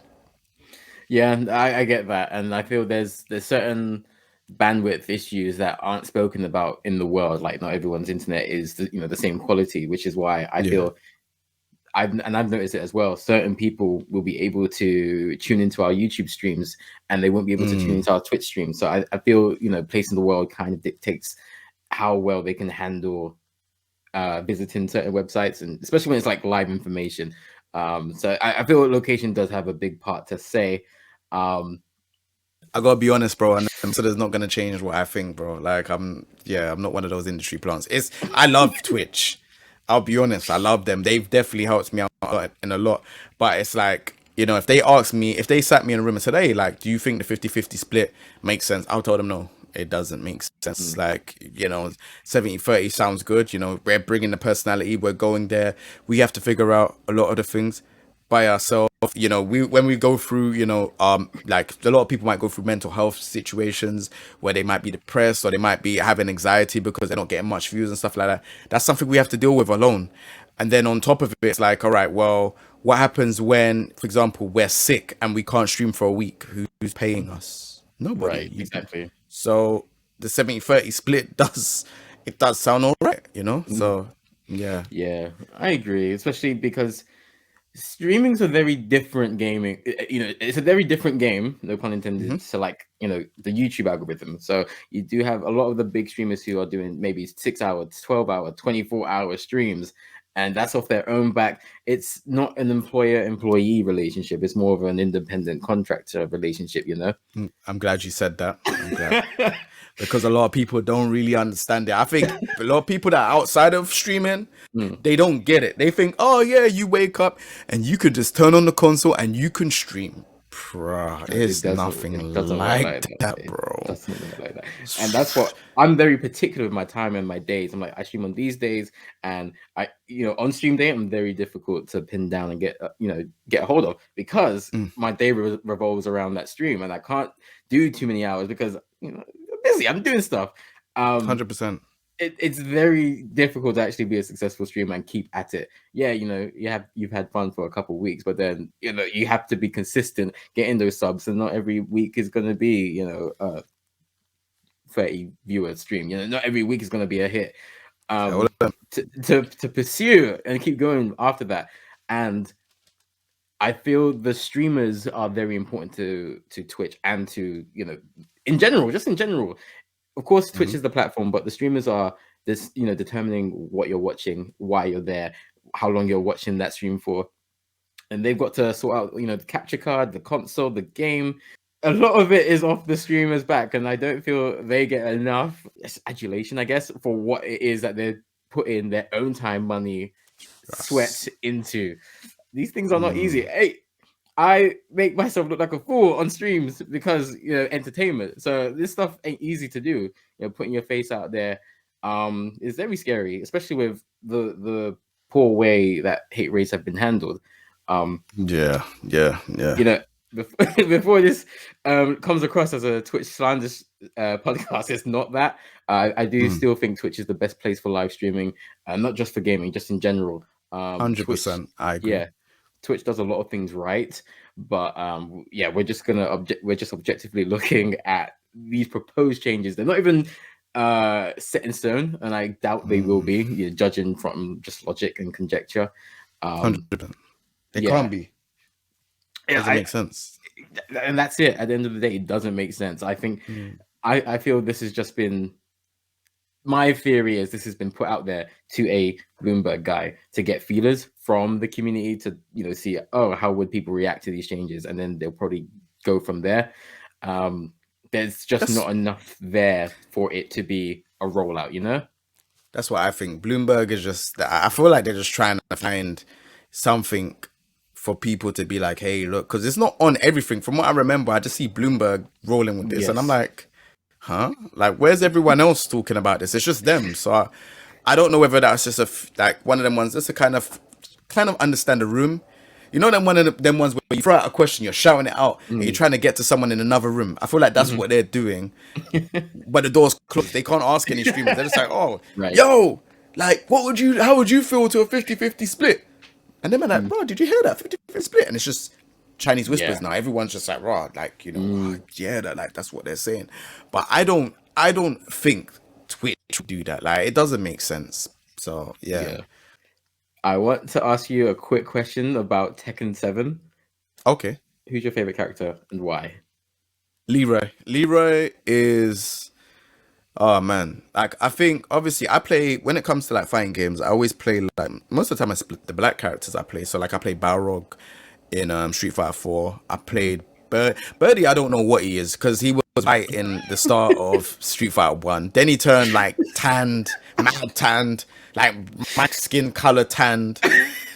Yeah, I get that, and I feel there's certain bandwidth issues that aren't spoken about in the world. Like not everyone's internet is the same quality, which is why I feel I've noticed it as well. Certain people will be able to tune into our YouTube streams and they won't be able to tune into our Twitch streams. So I feel place in the world kind of dictates how well they can handle visiting certain websites, and especially when it's like live information. So I feel location does have a big part to say. I gotta be honest, bro, and so there's not gonna change what I think, bro. Like I'm not one of those industry plants. I love Twitch. I'll be honest, I love them. They've definitely helped me out in a lot. But it's like, if they sat me in a room and said, hey, like, do you think the 50-50 split makes sense? I'll tell them no, it doesn't make sense. Like, 70-30 sounds good. We're bringing the personality, we're going there. We have to figure out a lot of the things by ourselves. When we go through, like a lot of people might go through mental health situations where they might be depressed or they might be having anxiety because they're not getting much views and stuff like that. That's something we have to deal with alone. And then on top of it, it's like, all right, well, what happens when, for example, we're sick and we can't stream for a week? Who's paying us? Nobody. Right, exactly. So the 70-30 split does sound all right, So yeah. Yeah, I agree, especially because streaming's a very different gaming. It's a very different game, no pun intended, to like, the YouTube algorithm. So you do have a lot of the big streamers who are doing maybe 6 hour, 12-hour, 24-hour streams, and that's off their own back. It's not an employer-employee relationship. It's more of an independent contractor relationship, I'm glad you said that. I'm glad. Because a lot of people don't really understand it. I think a lot of people that are outside of streaming, they don't get it. They think, oh yeah, you wake up and you could just turn on the console and you can stream. Bro, it's nothing like that, bro. It doesn't work like that. And that's what I'm very particular with my time and my days. I'm like, I stream on these days, and I, on stream day, I'm very difficult to pin down and get a hold of, because my day revolves around that stream, and I can't do too many hours because I'm busy. I'm doing stuff. 100%. It's very difficult to actually be a successful streamer and keep at it. Yeah, you've had fun for a couple of weeks, but then you have to be consistent, getting those subs, and not every week is going to be 30 viewer stream. Not every week is going to be a hit. To pursue and keep going after that. And I feel the streamers are very important to Twitch and to, you know, in general, just in general. Of course, Twitch Mhm. is the platform, but the streamers are this, you know, determining what you're watching, why you're there, how long you're watching that stream for. And they've got to sort out, you know, the capture card, the console, the game. A lot of it is off the streamer's back, and I don't feel they get enough adulation, I guess, for what it is that they're putting their own time, money, sweat Yes. into. These things are not easy. Mm. Hey, I make myself look like a fool on streams because, you know, entertainment. So this stuff ain't easy to do. You know, putting your face out there is very scary, especially with the poor way that hate rates have been handled. Yeah, yeah, yeah. You know, before this comes across as a Twitch slander podcast, it's not that. I do Mm. still think Twitch is the best place for live streaming, not just for gaming, just in general. Twitch, 100%. I agree. yeah, Twitch does a lot of things right, but yeah, we're just objectively looking at these proposed changes. They're not even set in stone, and I doubt they will Mm. be. You know, judging from just logic and conjecture. 100%. It Yeah, can't be. yeah, Doesn't make sense. and that's it. At the end of the day, it doesn't make sense. I think Mm. I feel this has just been my theory is this has been put out there to a Bloomberg guy to get feelers from the community to, you know, see, oh, how would people react to these changes, and then they'll probably go from there. There's just That's not enough there for it to be a rollout, you know? that's what I think. Bloomberg is just. I feel like they're just trying to find something for people to be like, hey, look, because it's not on everything. From what I remember, I just see Bloomberg rolling with this, and I'm Yes. like, huh? Like, where's everyone else talking about this? It's just them. So I don't know whether that's just like one of them ones. Just to kind of understand the room. You know, them one of them ones where you throw out a question, you're shouting it out, and you're trying to get to someone in another room. I feel like that's what they're doing, but the door's closed. They can't ask any streamers. They're just like, oh, Right. yo, like, how would you feel to a 50-50 split? And then man, like, bro, did you hear that 50-50 split? And it's just Chinese whispers Yeah. now. Everyone's just like, raw, like, you know, yeah, that's what they're saying. But I don't think Twitch would do that. Like, it doesn't make sense. So yeah. Yeah. I want to ask you a quick question about Tekken 7. Okay. Who's your favorite character and why? Leroy. Leroy is, oh man. Like, I think obviously I play, when it comes to like fighting games, I always play, like, most of the time I split the black characters I play. So like I play Balrog in Street Fighter 4. I played Birdie. I don't know what he is because he was right in the start of Street Fighter 1. Then he turned like tanned, mad tanned, like my skin color tanned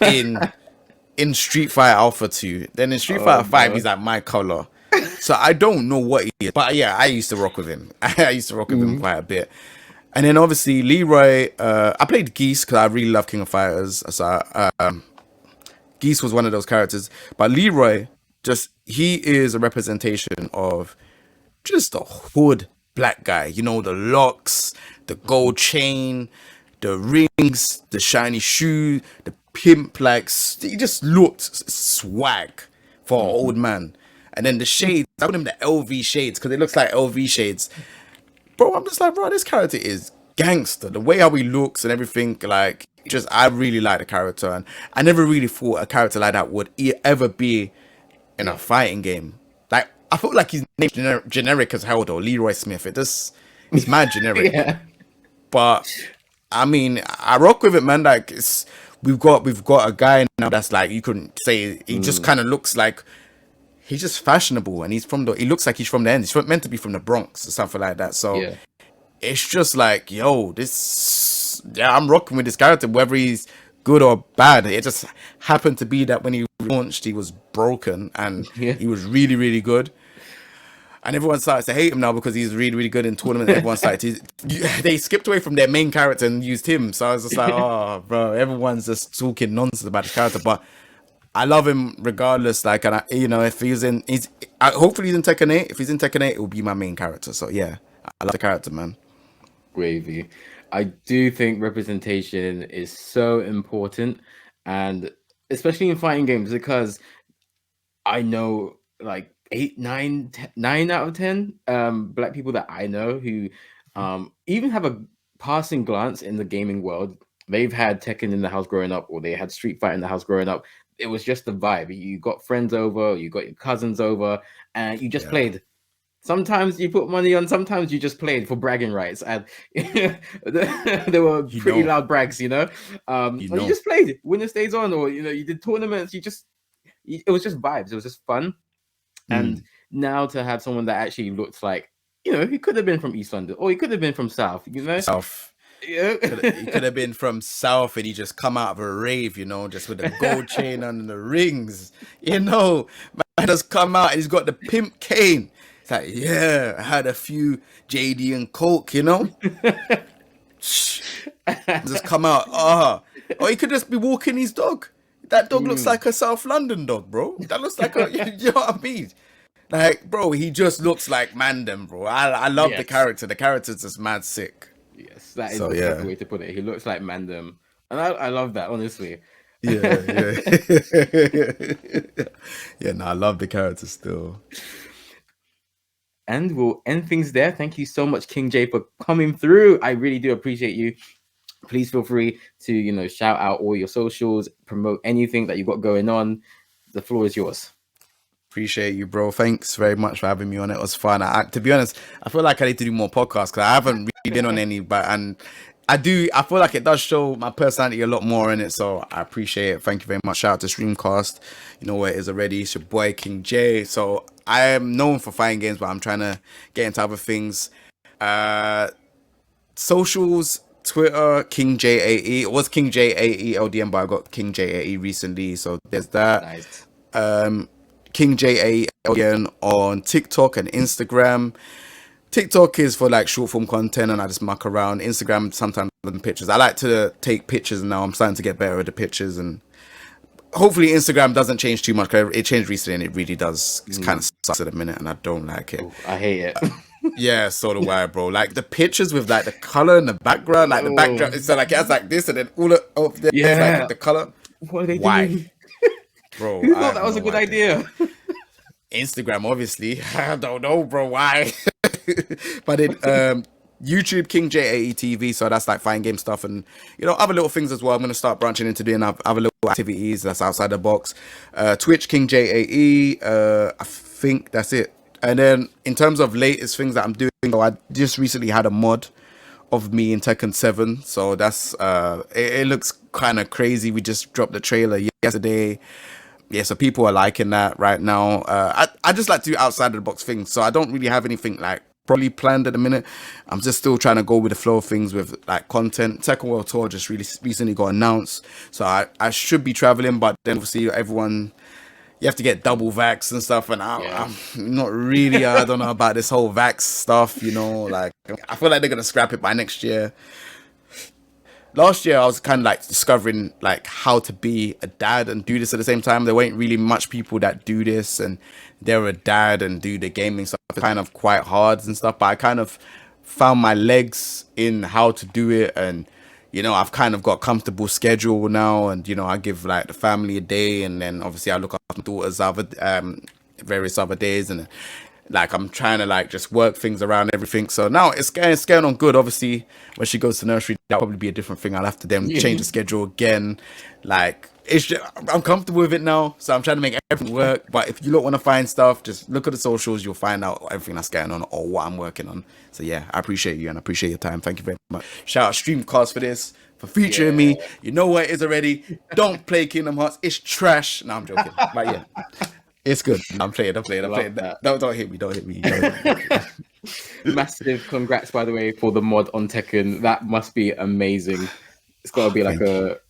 in Street Fighter Alpha 2. Then in Street Fighter 5, he's like my color. So I don't know what he is. But yeah, I used to rock with him. I used to rock with him quite a bit. And then obviously Leroy, I played Geese because I really love King of Fighters. So Geese was one of those characters. But Leroy, just, he is a representation of just a hood black guy. You know, the locks, the gold chain, the rings, the shiny shoe, the pimp, like, he just looked swag for an old man. And then the shades, I put him the LV shades because it looks like LV shades. Bro, I'm just like, bro, this character is gangster. The way how he looks and everything, like, just, I really like the character. And I never really thought a character like that would ever be in a fighting game. Like, I feel like his name's generic as hell though, Leroy Smith. It's mad generic. Yeah. But I mean, I rock with it, man. Like, we've got a guy now that's like, you couldn't say, he just kind of looks like he's just fashionable, and he looks like he's from the end. He's meant to be from the Bronx or something like that. So Yeah. it's just like, yo, I'm rocking with this character, whether he's good or bad. It just happened to be that when he launched, he was broken, and Yeah. he was really, really good. And everyone starts to hate him now because he's really, really good in tournaments. Everyone started they skipped away from their main character and used him. So I was just like, oh, bro, everyone's just talking nonsense about his character. But I love him regardless. Like, and if hopefully he's in Tekken 8. If he's in Tekken 8, it will be my main character. So yeah, I love the character, man. Gravy. I do think representation is so important, and especially in fighting games, because I know like 9 out of 10 black people that I know who even have a passing glance in the gaming world. They've had Tekken in the house growing up, or they had Street Fighter in the house growing up. it was just the vibe. You got friends over, you got your cousins over, and you just Yeah. played. Sometimes you put money on, sometimes you just played for bragging rights, and there were pretty loud brags, and you just played. Winner stays on, or you did tournaments. It was just vibes. It was just fun. And now to have someone that actually looks like, he could have been from East London, or he could have been from South, South. Yeah. He could have been from South, and he just come out of a rave, just with the gold chain and the rings. Man just come out and he's got the pimp cane. It's like, yeah, I had a few JD and Coke, just come out. Or he could just be walking his dog. That dog looks like a South London dog, bro. That looks like you know what I mean? Like, bro, he just looks like Mandem, bro. I love the character. The character's just mad sick. Yes, that is the perfect way to put it. He looks like Mandem. And I love that, honestly. Yeah. Yeah, no, I love the character still. And we'll end things there. Thank you so much, King Jae, for coming through. I really do appreciate you. Please feel free to, shout out all your socials, promote anything that you got going on. The floor is yours. Appreciate you, bro. Thanks very much for having me on. It was fun. To be honest, I feel like I need to do more podcasts because I haven't really been on any, and I feel like it does show my personality a lot more in it, so I appreciate it. Thank you very much. Shout out to Streamcast. You know where it is already. It's your boy, King Jae. So I am known for fighting games, but I'm trying to get into other things. Socials, Twitter, King Jae AE. It was King Jae AE LDM, but I got King Jae AE recently, so there's that. Nice. King Jae AE LDM on TikTok and Instagram. TikTok is for like short form content and I just muck around. Instagram, sometimes pictures. I like to take pictures now. I'm starting to get better at the pictures, and hopefully Instagram doesn't change too much. It changed recently and it really does. It's kind of sucks at the minute and I don't like it. Ooh, I hate it. Yeah, so do I, bro. Like the pictures with like the color and the background, like the background, it's like it has like this and then all of there is like the color. What are they doing? Bro, who thought that was a good idea? Instagram, obviously. I don't know, bro. Why? But it YouTube, King Jae AE TV, so that's like fighting game stuff and other little things as well. I'm gonna start branching into doing other little activities that's outside the box. Twitch, King Jae AE. I think that's it. And then in terms of latest things that I'm doing, I just recently had a mod of me in Tekken 7, so that's it looks kind of crazy. We just dropped the trailer yesterday. Yeah, so people are liking that right now. I just like to do outside of the box things, so I don't really have anything like probably planned at the minute. I'm just still trying to go with the flow of things with like content. Tekken World Tour just really recently got announced, so I should be traveling, but then obviously everyone, you have to get double vax and stuff, and I'm not really, I don't know about this whole vax stuff, like I feel like they're gonna scrap it by next year. Last year I was kind of like discovering like how to be a dad and do this at the same time. There weren't really much people that do this, and they're a dad and do the gaming stuff. It's kind of quite hard and stuff, but I kind of found my legs in how to do it, and I've kind of got a comfortable schedule now, and I give like the family a day, and then obviously I look after my daughters various other days, and like I'm trying to like just work things around everything. So now it's going on good. Obviously when she goes to nursery, that'll probably be a different thing. I'll have to then change the schedule again. Like it's just, I'm comfortable with it now, so I'm trying to make everything work. But if you don't want to find stuff, just look at the socials, you'll find out everything that's going on or what I'm working on. So yeah, I appreciate you and I appreciate your time. Thank you very much. Shout out Streamcast for this, for featuring me. You know what it is already. Don't play Kingdom Hearts, it's trash. No, I'm joking, but yeah, it's good. I'm playing. Don't hit me. Massive congrats, by the way, for the mod on Tekken. That must be amazing. It's got to be like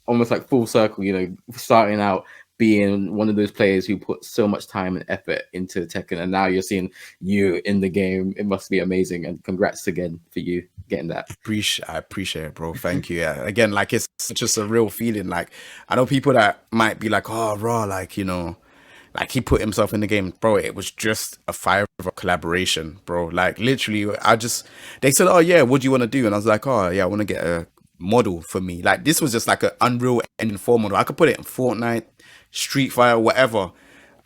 almost like full circle, starting out being one of those players who put so much time and effort into Tekken, and now you're seeing you in the game. It must be amazing, and congrats again for you getting that. I appreciate it, bro. Thank you. Yeah. Again, like it's just a real feeling. Like I know people that might be like, oh, raw, like like he put himself in the game, bro. It was just a fire of a collaboration, bro. Like literally, they said, oh yeah, what do you want to do? And I was like, oh yeah, I want to get a model for me. Like this was just like an Unreal Engine 4 model. I could put it in Fortnite, Street Fighter, whatever.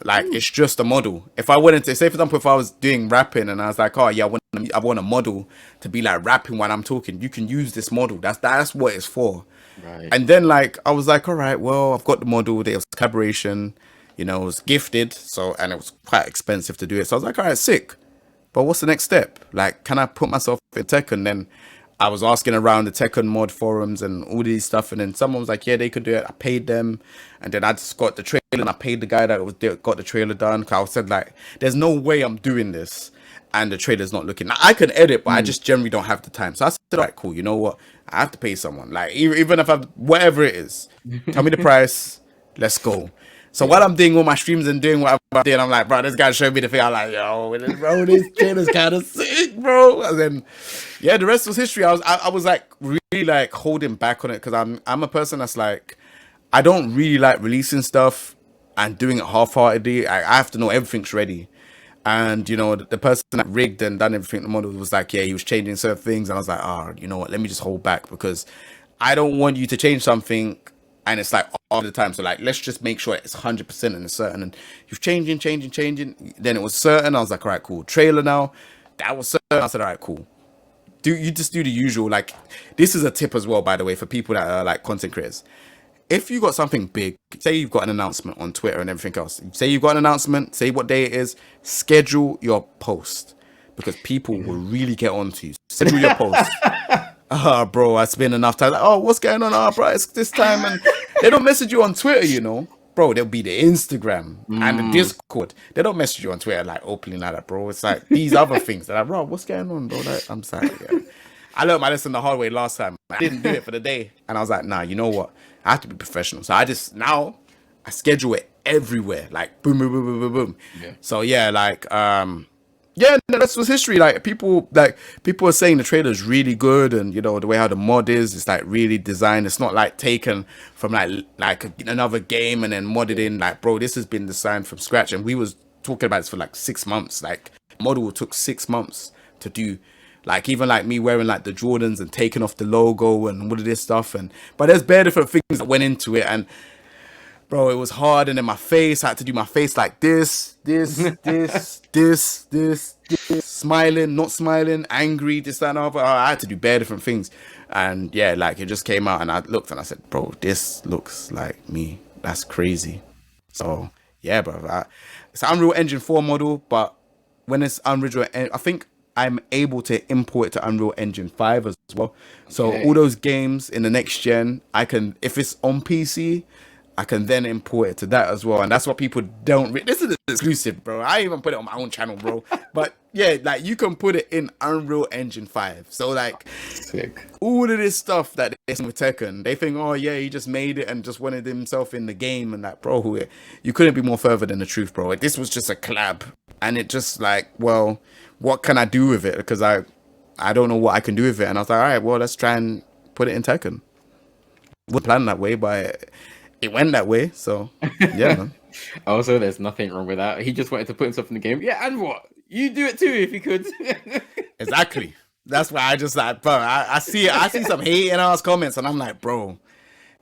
Like it's just a model. If I wanted to, say for example, if I was doing rapping and I was like, oh yeah, I want a model to be like rapping when I'm talking, you can use this model. That's what it's for. Right. And then like I was like, all right, well, I've got the model. There was collaboration, you know, it was gifted, so and it was quite expensive to do it. So I was like, all right, sick. But what's the next step? Like, can I put myself in Tekken? Then I was asking around the Tekken mod forums and all these stuff, and then someone was like, yeah, they could do it. I paid them, and then I just got the trailer, and I paid the guy that got the trailer done. Cause I said like, there's no way I'm doing this, and the trailer's not looking. Now, I can edit, but I just generally don't have the time. So I said, all right, cool. You know what? I have to pay someone. Like, even if I whatever it is, tell me the price. Let's go. So while I'm doing all my streams and doing what I'm doing, I'm like, bro, this guy showed me the thing. I'm like, yo, bro, this trailer's kind of sick, bro. And then, yeah, the rest was history. I was like really like holding back on it because I'm a person that's like, I don't really like releasing stuff and doing it half-heartedly. I have to know everything's ready. And you know, the person that rigged and done everything, the model was like, yeah, he was changing certain things, and I was like, you know what? Let me just hold back because I don't want you to change something and it's like all the time. So like, let's just make sure it's 100% and it's certain. And he was changing. Then it was certain. I was like, all right, cool. Trailer now. That was certain. I said, all right, cool. You just do the usual. Like, this is a tip as well, by the way, for people that are like content creators. If you got something big, say you've got an announcement on Twitter and everything else, say you've got an announcement, say what day it is, schedule your post because people will really get on to you. Schedule your post. Bro, I spend enough time. Like, what's going on? Bro, it's this time. And they don't message you on Twitter, you know. Bro, there'll be the Instagram and the Discord. They don't message you on Twitter like openly like that, bro. It's like these other things that are, bro, what's going on, bro? Like, I'm sorry. Yeah. I learned my lesson the hard way last time. I didn't do it for the day. And I was like, nah, you know what? I have to be professional. So I schedule it everywhere. Like boom, boom, boom, boom, boom, boom. Yeah. So yeah, like yeah, that's was history. Like people are saying the trailer is really good, and you know the way how the mod is, it's like really designed. It's not like taken from like another game and then modded in. Like, bro, this has been designed from scratch, and we was talking about this for like 6 months. Like, model took 6 months to do. Like, even like me wearing like the Jordans and taking off the logo and all of this stuff, but there's bare different things that went into it, and bro, it was hard. And then my face, I had to do my face like this, smiling, not smiling, angry, this, that, and other. I had to do bare different things. And yeah, like it just came out and I looked and I said, bro, this looks like me. That's crazy. So yeah, bro. It's an Unreal Engine 4 model, but when it's Unreal, I think I'm able to import it to Unreal Engine 5 as well. So all those games in the next gen, I can, if it's on PC, I can then import it to that as well. And that's what people don't this is exclusive, bro. I even put it on my own channel, bro. But yeah, like you can put it in Unreal Engine 5. So like, sick. All of this stuff that they're with Tekken, they think, oh yeah, he just made it and just wanted himself in the game. And like, bro, you couldn't be more further than the truth, bro. Like, this was just a collab. And it just like, well, what can I do with it? Because I don't know what I can do with it. And I was like, all right, well, let's try and put it in Tekken. Wasn't planned that way, but it went that way. So yeah, man. Also, there's nothing wrong with that. He just wanted to put himself in the game. Yeah, and what? You do it too if you could. Exactly. That's why I just like, bro, I see some hate in our comments, and I'm like, bro,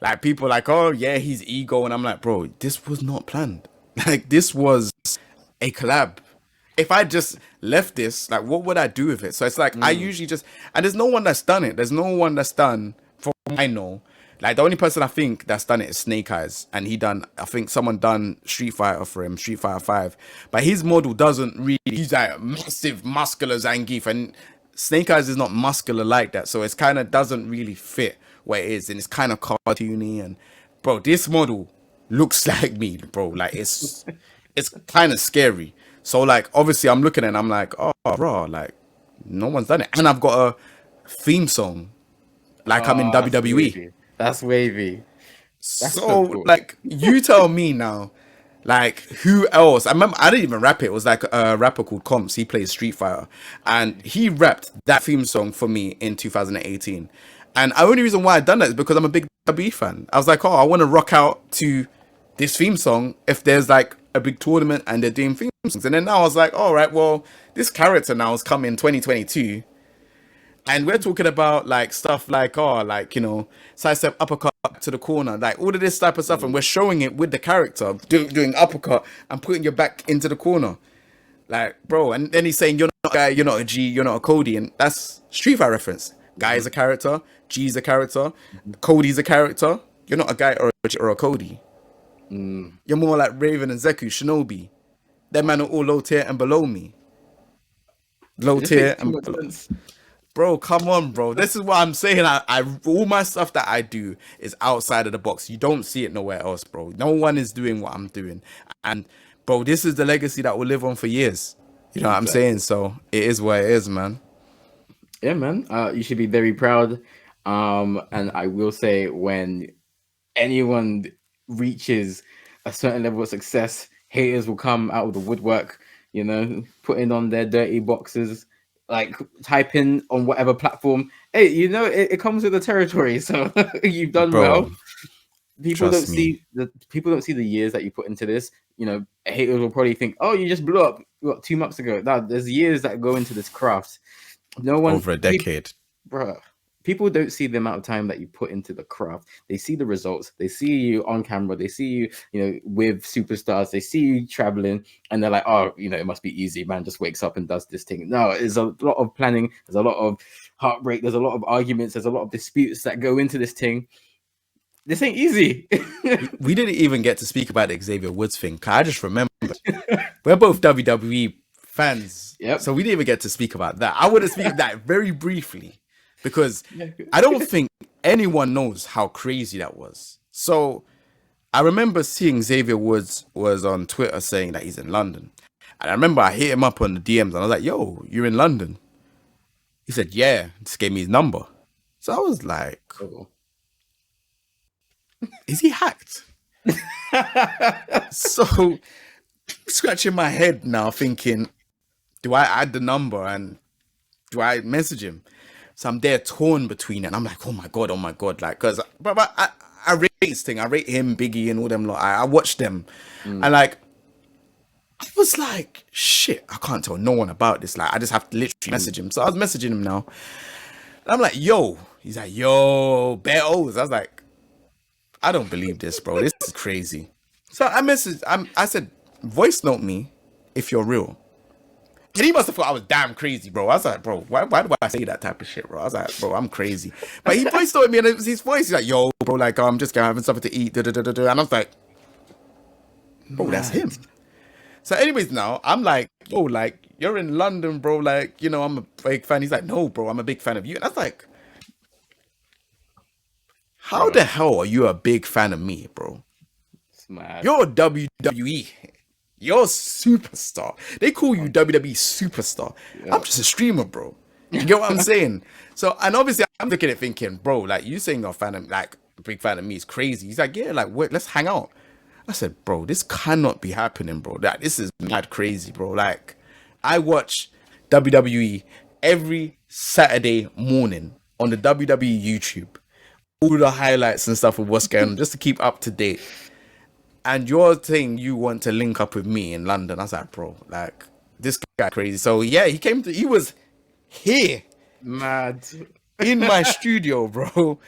like people like, oh yeah, he's ego, and I'm like, bro, this was not planned. Like, this was a collab. If I just left this, like, what would I do with it? So it's like, I usually just, and there's no one that's done it. There's no one that's done, from what I know. Like, the only person I think that's done it is Snake Eyes. And I think someone done Street Fighter for him, Street Fighter 5. But his model doesn't really, he's like massive, muscular Zangief. And Snake Eyes is not muscular like that. So it's kind of doesn't really fit where it is. And it's kind of cartoony. And, bro, this model looks like me, bro. Like, it's kind of scary. So, like, obviously, I'm looking at it and I'm like, oh, bro, like, no one's done it. And I've got a theme song. Like, I'm in WWE. That's wavy. That's so cool. Like, you tell me now, like, who else? I remember I didn't even rap it. It was like a rapper called Comps. He plays Street Fighter, and he rapped that theme song for me in 2018. And the only reason why I done that is because I'm a big WWE fan. I was like, oh, I want to rock out to this theme song if there's like a big tournament and they're doing theme songs. And then now I was like, all right, well, this character now is coming 2022. And we're talking about like stuff like, oh, like, you know, sidestep uppercut to the corner, like all of this type of stuff. And we're showing it with the character doing uppercut and putting your back into the corner. Like, bro. And then he's saying, you're not a guy, you're not a G, you're not a Cody. And that's Street Fighter reference. Guy's a character, G's a character, Cody's a character. You're not a guy or a Cody. You're more like Raven and Zeku, Shinobi. Them man are all low tier and below me. Low This tier makes too and much below. sense. Bro, come on, bro. This is what I'm saying. I all my stuff that I do is outside of the box. You don't see it nowhere else, bro. No one is doing what I'm doing. And bro, this is the legacy that will live on for years. You know what I'm saying? So it is what it is, man. Yeah, man. You should be very proud. And I will say, when anyone reaches a certain level of success, haters will come out of the woodwork, you know, putting on their dirty boxes, like type in on whatever platform. Hey, you know, it comes with the territory. So you've done Bro, well. People trust don't me. see the years that you put into this. You know, haters will probably think, oh, you just blew up 2 months ago. Now there's years that go into this craft. No one Over a decade. bro. People don't see the amount of time that you put into the craft. They see the results. They see you on camera. They see you, you know, with superstars. They see you traveling, and they're like, "Oh, you know, it must be easy. Man just wakes up and does this thing." No, there's a lot of planning. There's a lot of heartbreak. There's a lot of arguments. There's a lot of disputes that go into this thing. This ain't easy. We didn't even get to speak about the Xavier Woods thing. 'Cause I just remember we're both WWE fans. Yep. So we didn't even get to speak about that. I want to speak of that very briefly because I don't think anyone knows how crazy that was. So I remember seeing Xavier Woods was on Twitter saying that he's in London. And I remember I hit him up on the DMs and I was like, yo, you're in London? He said, yeah, just gave me his number. So I was like, Oh. is he hacked? So scratching my head now thinking, do I add the number and do I message him? So I'm there torn between it. And I'm like, oh my God. Like, cause but I rate this thing. I rate him, Biggie and all them. Like, I watched them. And like, I was like, shit, I can't tell no one about this. Like, I just have to literally message him. So I was messaging him now. And I'm like, yo. He's like, yo, Bear O's. I was like, I don't believe this, bro. This is crazy. So I said, voice note me if you're real. And he must have thought I was damn crazy, bro. I was like, bro, why do I say that type of shit, bro? I was like, bro, I'm crazy. But he voice noted me and it was his voice. He's like, yo, bro, like, I'm just having something to eat. And I was like, bro, that's him. So anyways, now I'm like, oh, like, you're in London, bro. Like, you know, I'm a big fan. He's like, no, bro, I'm a big fan of you. And I was like, how the hell are you a big fan of me, bro? Mad. You're a WWE. You're a superstar. They call you WWE superstar. Yeah. I'm just a streamer, bro. You get what I'm saying? So, and obviously I'm looking at it thinking, bro, like, you saying you're a fan of, like, a big fan of me is crazy. He's like, yeah, like, wait, let's hang out. I said, bro, this cannot be happening, bro. Like, this is mad crazy, bro. Like, I watch WWE every Saturday morning on the WWE YouTube. All the highlights and stuff of what's going on, just to keep up to date. And you're saying you want to link up with me in London. I was like, bro, like, this guy crazy. So yeah, he was here. Mad. In my studio, bro,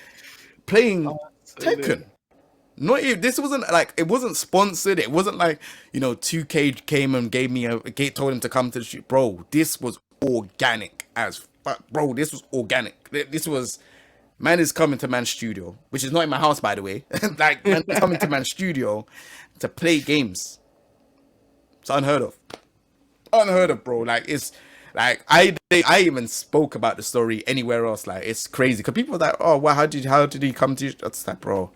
playing Tekken. Not even, this wasn't like, it wasn't sponsored. It wasn't like, you know, 2K came and told him to come to the shoot. Bro, this was organic as fuck. Bro, this was organic. This was, man is coming to man's studio, which is not in my house, by the way. Like, man is coming to man's studio to play games. It's unheard of. Unheard of, bro. Like, it's like, I even spoke about the story anywhere else. Like, it's crazy. Because people are like, oh, well, how did he come to you? That's like, bro,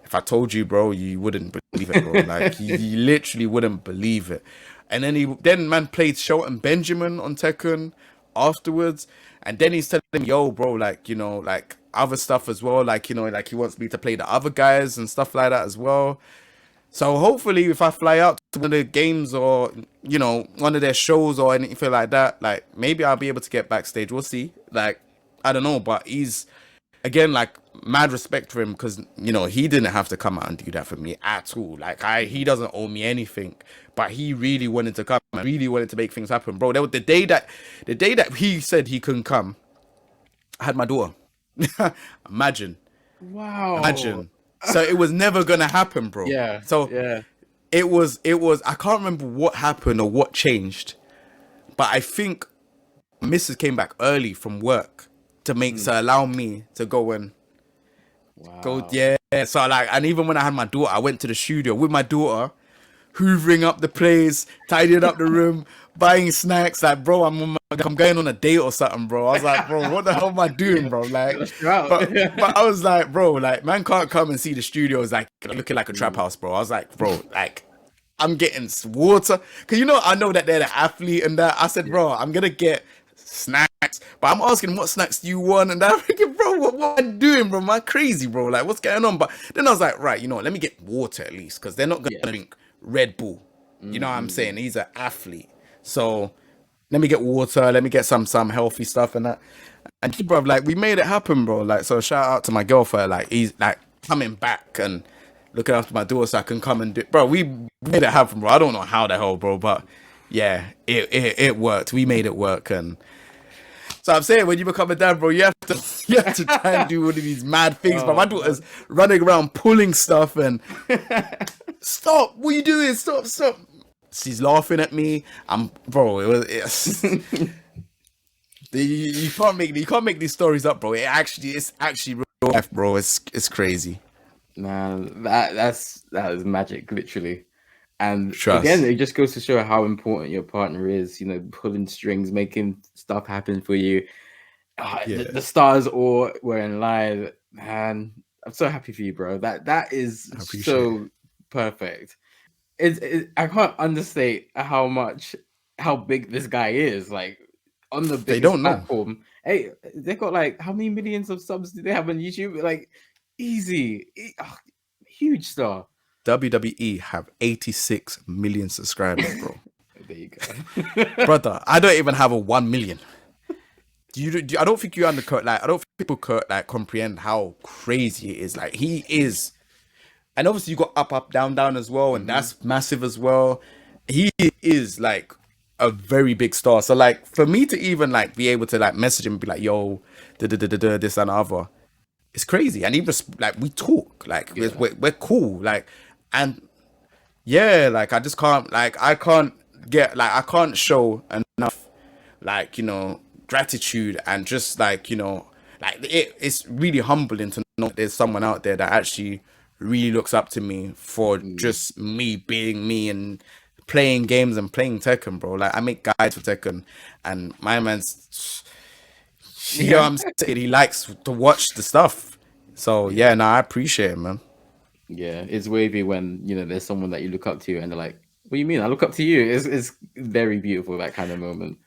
if I told you, bro, you wouldn't believe it, bro. Like, you literally wouldn't believe it. And then man played Shelton Benjamin on Tekken afterwards. And then he's telling him, yo, bro, like, you know, like, other stuff as well, like, you know, like, he wants me to play the other guys and stuff like that as well. So hopefully if I fly out to one of the games or, you know, one of their shows or anything like that, like, maybe I'll be able to get backstage. We'll see. Like, I don't know, but he's, again, like, mad respect for him because, you know, he didn't have to come out and do that for me at all. Like, he doesn't owe me anything, but he really wanted to come and really wanted to make things happen, bro. The day that he said he couldn't come, I had my daughter. Imagine. Wow. Imagine. So it was never gonna happen, bro. Yeah. So yeah. It was I can't remember what happened or what changed, but I think Mrs. came back early from work to allow me to go and go. Wow. Yeah. So like, and even when I had my daughter, I went to the studio with my daughter, hoovering up the place, tidying up the room, buying snacks. Like, bro, I'm going on a date or something, bro. I was like, bro, what the hell am I doing, bro? Like, but I was like, bro, like, man can't come and see the studios like looking like a trap house, bro. I was like, bro, like, I'm getting water because I know that they're the athlete and that. I said, bro, I'm gonna get snacks, but I'm asking what snacks do you want, and I'm thinking, bro, what am I doing, bro? Am I crazy, bro? Like, what's going on? But then I was like, right, let me get water at least because they're not gonna drink Red Bull. You know what I'm saying? He's an athlete, so let me get water. Let me get some healthy stuff and that. And bro, like, we made it happen, bro. Like, so shout out to my girlfriend. Like, he's like coming back and looking after my daughter so I can come and do. Bro, we made it happen, bro. I don't know how the hell, bro, but yeah, it worked. We made it work, and so I'm saying when you become a dad, bro, you have to try and do one of these mad things. But my daughter's running around pulling stuff and stop. What are you doing? Stop. She's laughing at me. You can't make these stories up, bro. It's actually real life, bro. It's crazy. Man, that is magic, literally. And Trust. again, it just goes to show how important your partner is. Pulling strings, making stuff happen for you. The stars all were in line, man. I'm so happy for you, bro. That is so perfect. I can't understate how big this guy is. Like, on the biggest platform. Hey, they got like how many millions of subs do they have on YouTube? Like, easy, huge star. WWE have 86 million subscribers, bro. There you go. Brother. I don't even have a 1 million. I don't think you undercut. Like, I don't think people could like comprehend how crazy it is. Like, he is, and obviously you got up, down, down as well, and that's massive as well. He is like a very big star. So like, for me to even like be able to like message him and be like, yo, this and the other, it's crazy. And even like, we talk, like, we're cool, like, and yeah, like, I just can't, like, I can't show enough, like, gratitude, and just like, like, it's really humbling to know there's someone out there that actually really looks up to me for just me being me and playing games and playing Tekken, bro. Like, I make guides for Tekken, and my man's, I'm saying, he likes to watch the stuff. So yeah, I appreciate it, man. Yeah, it's wavy when there's someone that you look up to and they're like, what do you mean? I look up to you. It's very beautiful, that kind of moment.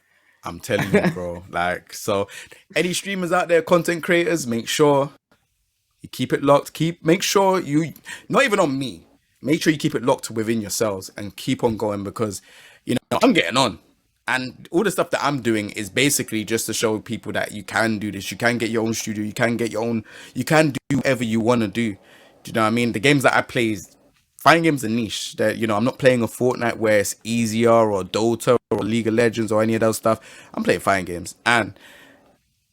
I'm telling you, bro. Like, so any streamers out there, content creators, make sure you keep it locked. Make sure you, not even on me, make sure you keep it locked within yourselves and keep on going, because I'm getting on, and all the stuff that I'm doing is basically just to show people that you can do this. You can get your own studio. You can do whatever you want to do. Do you know what I mean? The games that I play, fighting games are niche. That I'm not playing a Fortnite where it's easier, or Dota or League of Legends or any of those stuff. I'm playing fighting games, and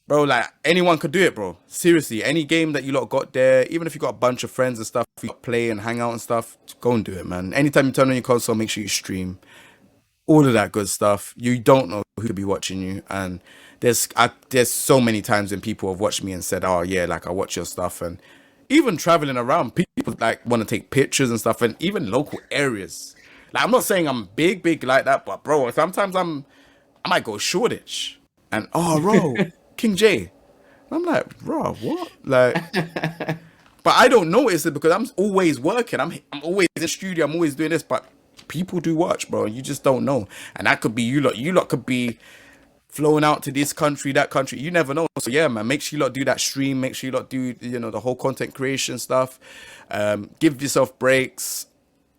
bro, like, anyone could do it, bro. Seriously, any game that you lot got there, even if you got a bunch of friends and stuff, you play and hang out and stuff, go and do it, man. Anytime you turn on your console, make sure you stream. All of that good stuff. You don't know who could be watching you, and there's so many times when people have watched me and said, oh yeah, like, I watch your stuff. And even traveling around, people like want to take pictures and stuff, and even local areas. Like, I'm not saying I'm big like that, but bro, sometimes I might go Shoreditch and bro, King Jae. I'm like, bro, what? Like, but I don't notice it because I'm always working. I'm always in the studio. I'm always doing this, but people do watch, bro. You just don't know, and that could be you lot. You lot could be flown out to this country, that country. You never know. So yeah, man, make sure you lot do that stream. Make sure you lot do the whole content creation stuff. Give yourself breaks.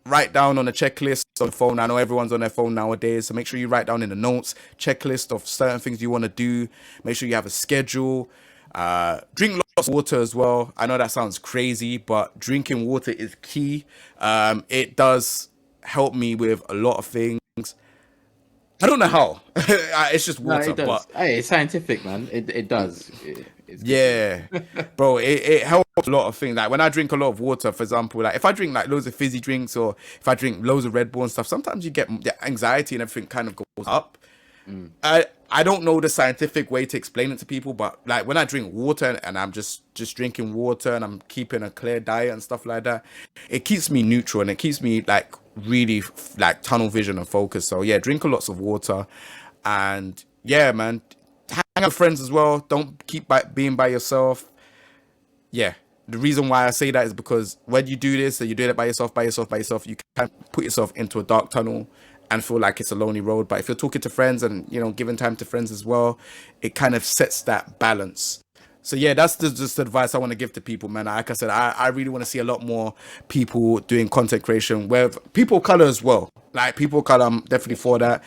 Write down on a checklist on the phone. I know everyone's on their phone nowadays, so make sure you write down in the notes checklist of certain things you want to do. Make sure you have a schedule. Drink lots of water as well. I know that sounds crazy, but drinking water is key. It does help me with a lot of things. I don't know how. It's just water. It does. But hey, it's scientific, man. It does. Yeah, bro, it helps a lot of things. Like, when I drink a lot of water, for example, like, if I drink like loads of fizzy drinks, or if I drink loads of Red Bull and stuff, sometimes you get the anxiety and everything kind of goes up. I don't know the scientific way to explain it to people, but like when I drink water and I'm just drinking water and I'm keeping a clear diet and stuff like that, it keeps me neutral and it keeps me like really like tunnel vision and focus. So yeah, drink lots of water, and yeah, man, hang out with friends as well. Don't keep being by yourself. Yeah, the reason why I say that is because when you do this and you do it by yourself, you can put yourself into a dark tunnel and feel like it's a lonely road. But if you're talking to friends and giving time to friends as well, it kind of sets that balance. So yeah, that's just the advice I want to give to people, man. Like I said, I really want to see a lot more people doing content creation with people of color as well. Like people of color, I'm definitely for that,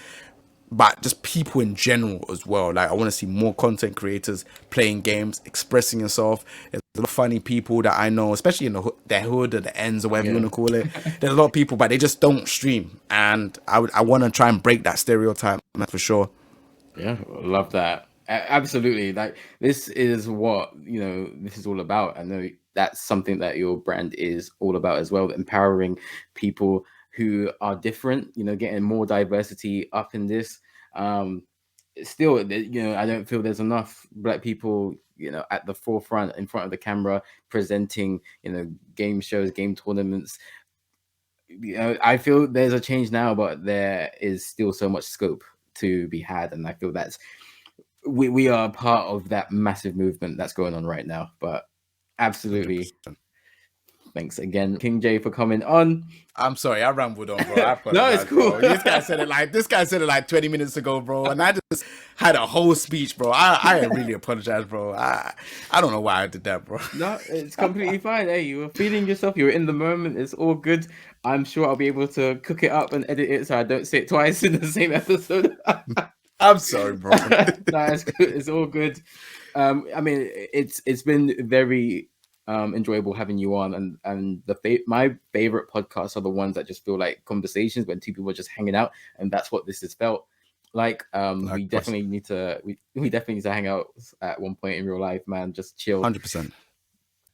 but just people in general as well. Like I want to see more content creators playing games, expressing yourself. There's a lot of funny people that I know, especially in the hood or the ends or whatever you want to call it. There's a lot of people, but they just don't stream, and I want to try and break that stereotype, man, for sure. Yeah, love that. Absolutely. Like this is what, this is all about. I know that's something that your brand is all about as well, empowering people who are different, getting more diversity up in this. Still, I don't feel there's enough Black people, at the forefront, in front of the camera, presenting, game shows, game tournaments. I feel there's a change now, but there is still so much scope to be had, and I feel that's we are part of that massive movement that's going on right now. But absolutely, 100%. Thanks again, King Jae, for coming on. I'm sorry, I rambled on, bro. I apologize, No, it's cool. bro. This guy said it like 20 minutes ago, bro, and I just had a whole speech, bro. I really apologize, bro. I don't know why I did that, bro. No, it's completely fine. Hey, you were feeling yourself. You were in the moment. It's all good. I'm sure I'll be able to cook it up and edit it so I don't say it twice in the same episode. I'm sorry, bro. No, it's good. It's all good. I mean, it's been very enjoyable having you on, and my favorite podcasts are the ones that just feel like conversations when two people are just hanging out, and that's what this has felt like. We definitely need to we definitely need to hang out at one point in real life, man. Just chill. 100%.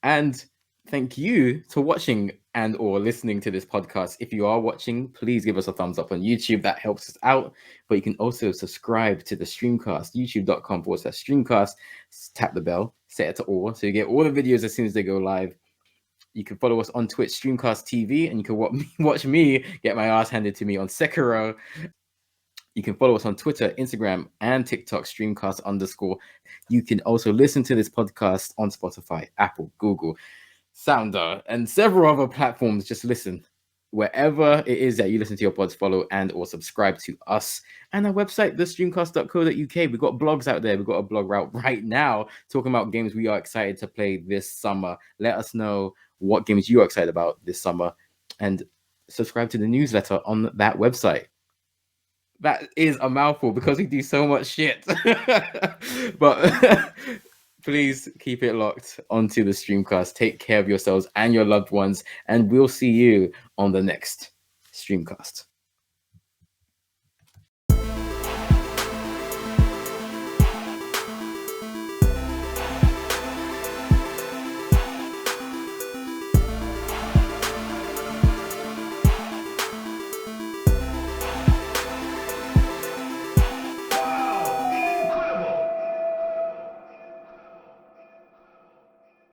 And thank you for watching and or listening to this podcast. If you are watching, please give us a thumbs up on YouTube. That helps us out. But you can also subscribe to the Streamcast, youtube.com/Streamcast. Tap the bell, set it to all, so you get all the videos as soon as they go live. You can follow us on Twitch, Streamcast TV, and you can watch me get my ass handed to me on Sekiro. You can follow us on Twitter, Instagram, and TikTok, Streamcast_. You can also listen to this podcast on Spotify, Apple, Google, Sounder, and several other platforms. Just listen. Wherever it is that you listen to your pods, follow and or subscribe to us. And our website, thestreamcast.co.uk. We've got blogs out there. We've got a blog out right now talking about games we are excited to play this summer. Let us know what games you are excited about this summer. And subscribe to the newsletter on that website. That is a mouthful because we do so much shit. But please keep it locked onto the Streamcast. Take care of yourselves and your loved ones, and we'll see you on the next Streamcast.